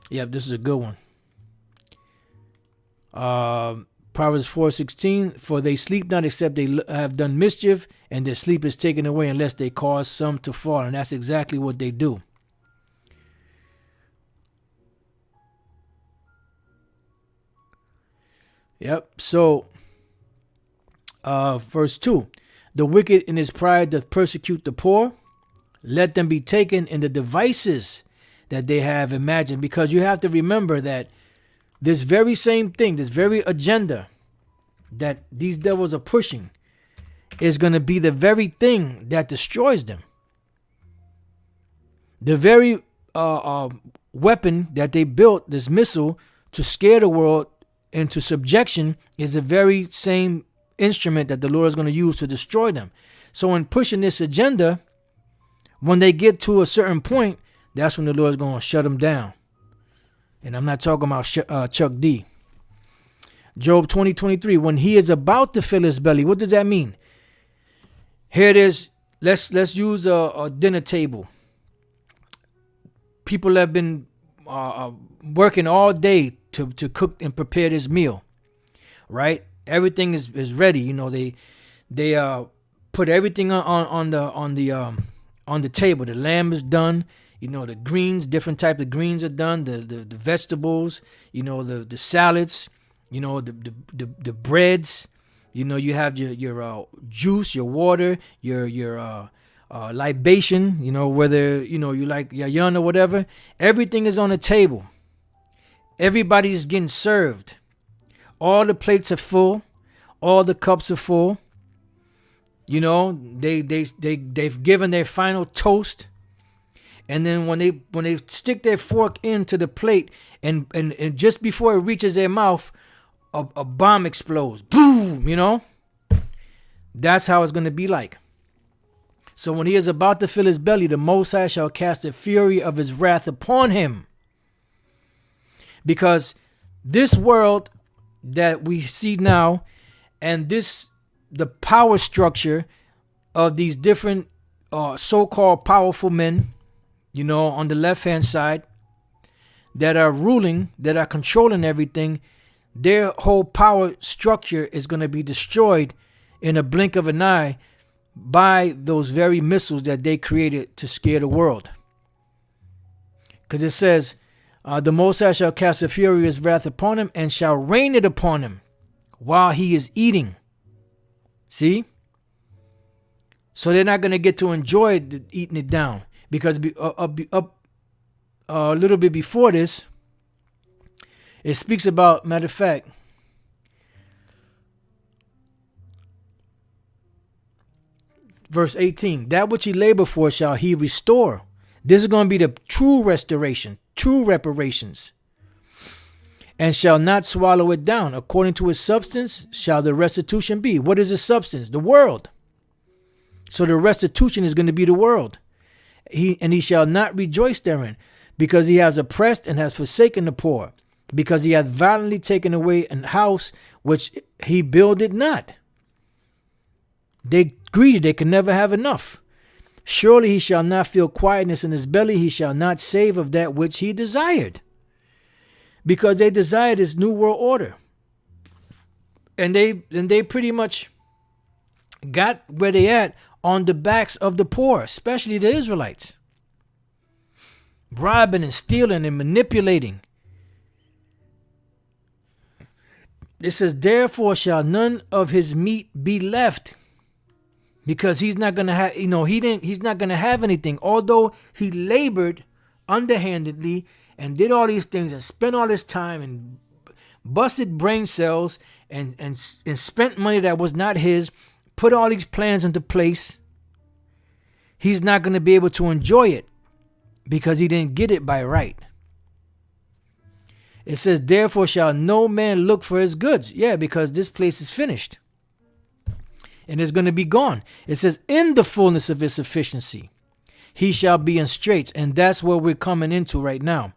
Yep, this is a good one. Proverbs 4:16, for they sleep not except they have done mischief, and their sleep is taken away unless they cause some to fall. And that's exactly what they do. Yep. So, verse 2, the wicked in his pride doth persecute the poor. Let them be taken in the devices that they have imagined. Because you have to remember that this very same thing, this very agenda that these devils are pushing is going to be the very thing that destroys them. The very weapon that they built, this missile, to scare the world into subjection, is the very same instrument that the Lord is going to use to destroy them. So in pushing this agenda, when they get to a certain point, that's when the Lord is going to shut them down. And I'm not talking about Chuck D. Job 20:23. When he is about to fill his belly, what does that mean? Here it is. Let's use a dinner table. People have been working all day to cook and prepare this meal, right? Everything is ready. You know, they put everything on the table. The lamb is done. You know, the greens, different type of greens are done. The vegetables. You know, the salads. You know, the breads. You know, you have your juice, your water, your libation. You know, whether you like yayan or whatever. Everything is on the table. Everybody's getting served. All the plates are full. All the cups are full. You know, they've given their final toast. And then when they stick their fork into the plate and just before it reaches their mouth, a bomb explodes. Boom, you know? That's how it's going to be like. So when he is about to fill his belly, the Most High shall cast the fury of his wrath upon him. Because this world that we see now and the power structure of these different so-called powerful men, you know, on the left-hand side that are ruling, that are controlling everything, their whole power structure is going to be destroyed in a blink of an eye by those very missiles that they created to scare the world. Because it says, the Most High shall cast a fury of his wrath upon him and shall rain it upon him while he is eating. See? So they're not going to get to enjoy eating it down. Because a little bit before this, it speaks about, matter of fact, verse 18, that which he labored for shall he restore. This is going to be the true restoration, true reparations. And shall not swallow it down. According to his substance shall the restitution be. What is his substance? The world. So the restitution is going to be the world. He shall not rejoice therein, because he has oppressed and has forsaken the poor, because he hath violently taken away an house which he builded not. They greedy, they can never have enough. Surely he shall not feel quietness in his belly, he shall not save of that which he desired. Because they desired this new world order. And they pretty much got where they at on the backs of the poor, especially the Israelites. Bribing and stealing and manipulating. It says, therefore shall none of his meat be left. Because he's not going to have, he's not going to have anything. Although he labored underhandedly and did all these things and spent all this time and busted brain cells and spent money that was not his, put all these plans into place, he's not going to be able to enjoy it because he didn't get it by right. It says, therefore shall no man look for his goods. Yeah, because this place is finished. And it's going to be gone. It says, in the fullness of his sufficiency, he shall be in straits. And that's what we're coming into right now.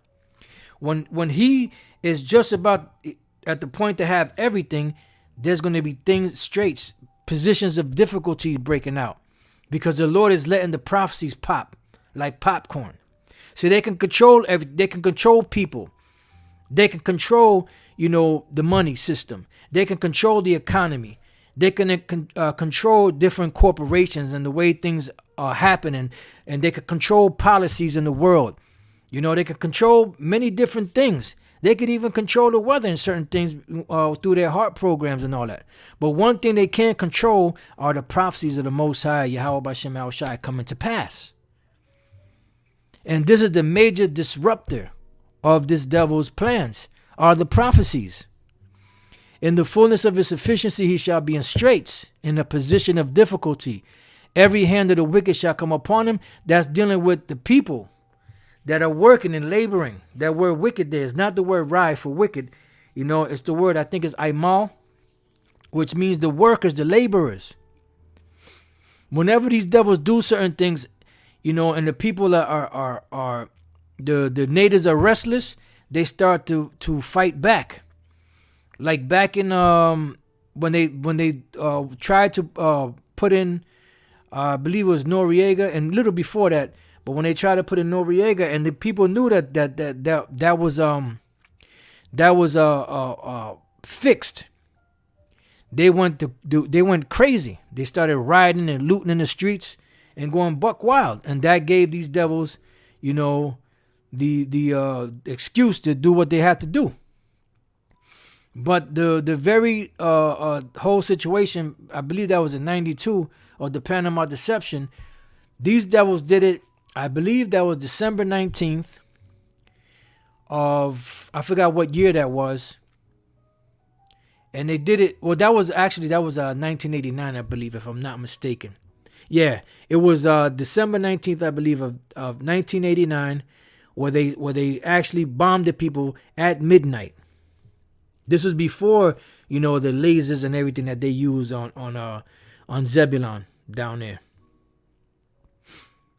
When he is just about at the point to have everything, there's going to be things, straits, positions of difficulties breaking out. Because the Lord is letting the prophecies pop like popcorn. So they can control they can control people. They can control, the money system. They can control the economy. They can control different corporations and the way things are happening. And they can control policies in the world. They can control many different things. They could even control the weather and certain things through their heart programs and all that. But one thing they can't control are the prophecies of the Most High, Yahweh B'Shem Yahushai, coming to pass. And this is the major disruptor of this devil's plans, are the prophecies. In the fullness of his sufficiency, he shall be in straits, in a position of difficulty. Every hand of the wicked shall come upon him. That's dealing with the people that are working and laboring. That word wicked there is not the word rai for wicked. It's the word, I think it's aimal, which means the workers, the laborers. Whenever these devils do certain things, and the people are the natives are restless, they start to fight back. Like back in when they tried to put in, I believe it was Noriega, and a little before that, but when they tried to put in Noriega, and the people knew that was fixed, they went crazy. They started rioting and looting in the streets and going buck wild, and that gave these devils, the excuse to do what they had to do. But the very whole situation, I believe that was in 92, of the Panama Deception, these devils did it, I believe that was December 19th of, I forgot what year that was. And they did it, well, that was 1989, I believe, if I'm not mistaken. Yeah, it was December 19th, I believe, of 1989, where they actually bombed the people at midnight. This was before, the lasers and everything that they use on Zebulon down there.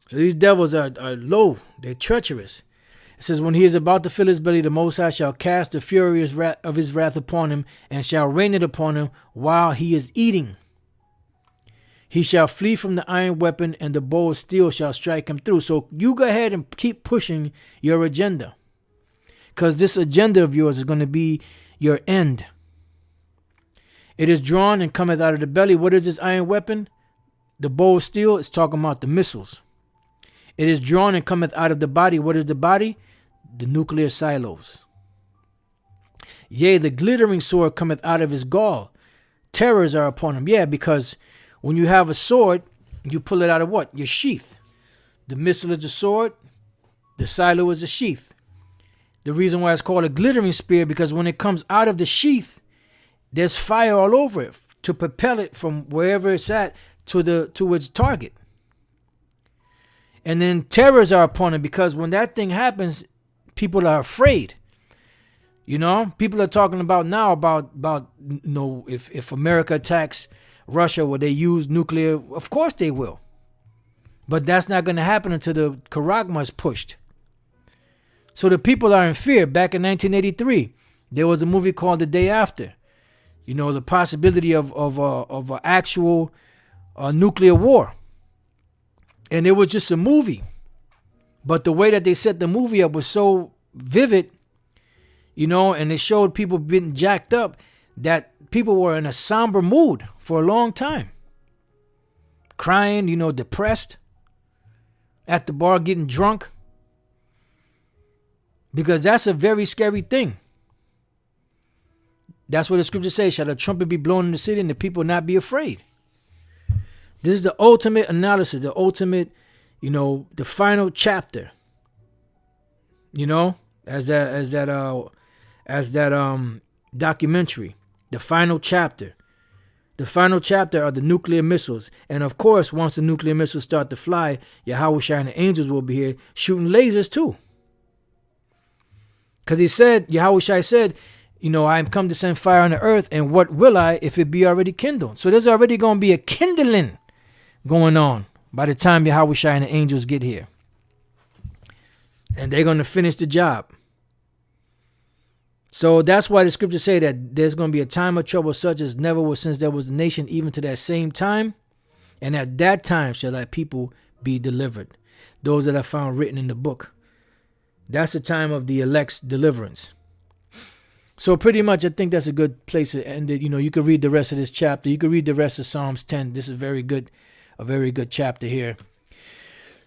So these devils are low. They're treacherous. It says, when he is about to fill his belly, the Most High shall cast the fury of his wrath upon him, and shall rain it upon him while he is eating. He shall flee from the iron weapon, and the bow of steel shall strike him through. So you go ahead and keep pushing your agenda, because this agenda of yours is going to be your end. It is drawn and cometh out of the belly. What is this iron weapon? The bow of steel is talking about the missiles. It is drawn and cometh out of the body. What is the body? The nuclear silos. Yea, the glittering sword cometh out of his gall. Terrors are upon him. Yeah, because when you have a sword, you pull it out of what? Your sheath. The missile is a sword. The silo is a sheath. The reason why it's called a glittering spear, because when it comes out of the sheath, there's fire all over it to propel it from wherever it's at to its target. And then terrors are upon it, because when that thing happens, people are afraid. People are talking about now about if America attacks Russia, will they use nuclear? Of course they will. But that's not going to happen until the Charagma is pushed. So the people are in fear. Back in 1983, there was a movie called The Day After. The possibility of an actual nuclear war. And it was just a movie. But the way that they set the movie up was so vivid, and it showed people being jacked up, that people were in a somber mood for a long time. Crying, depressed, at the bar getting drunk. Because that's a very scary thing. That's what the scripture says. Shall a trumpet be blown in the city and the people not be afraid? This is the ultimate analysis, the ultimate, the final chapter. As that documentary, the final chapter. The final chapter are the nuclear missiles. And of course, once the nuclear missiles start to fly, Yahweh Shai and the angels will be here shooting lasers too. Because Yahweh Shai said, I am come to send fire on the earth, and what will I if it be already kindled? So there's already going to be a kindling going on by the time Yahweh Shai and the angels get here. And they're going to finish the job. So that's why the scriptures say that there's going to be a time of trouble such as never was since there was a nation, even to that same time. And at that time shall thy people be delivered. Those that are found written in the book. That's the time of the elect's deliverance. So pretty much, I think that's a good place to end it. You can read the rest of this chapter. You can read the rest of Psalms 10. This is a very good chapter here.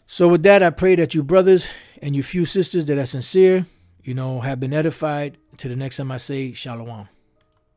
So with that, I pray that you brothers and you few sisters that are sincere, have been edified. Till the next time I say, Shalom.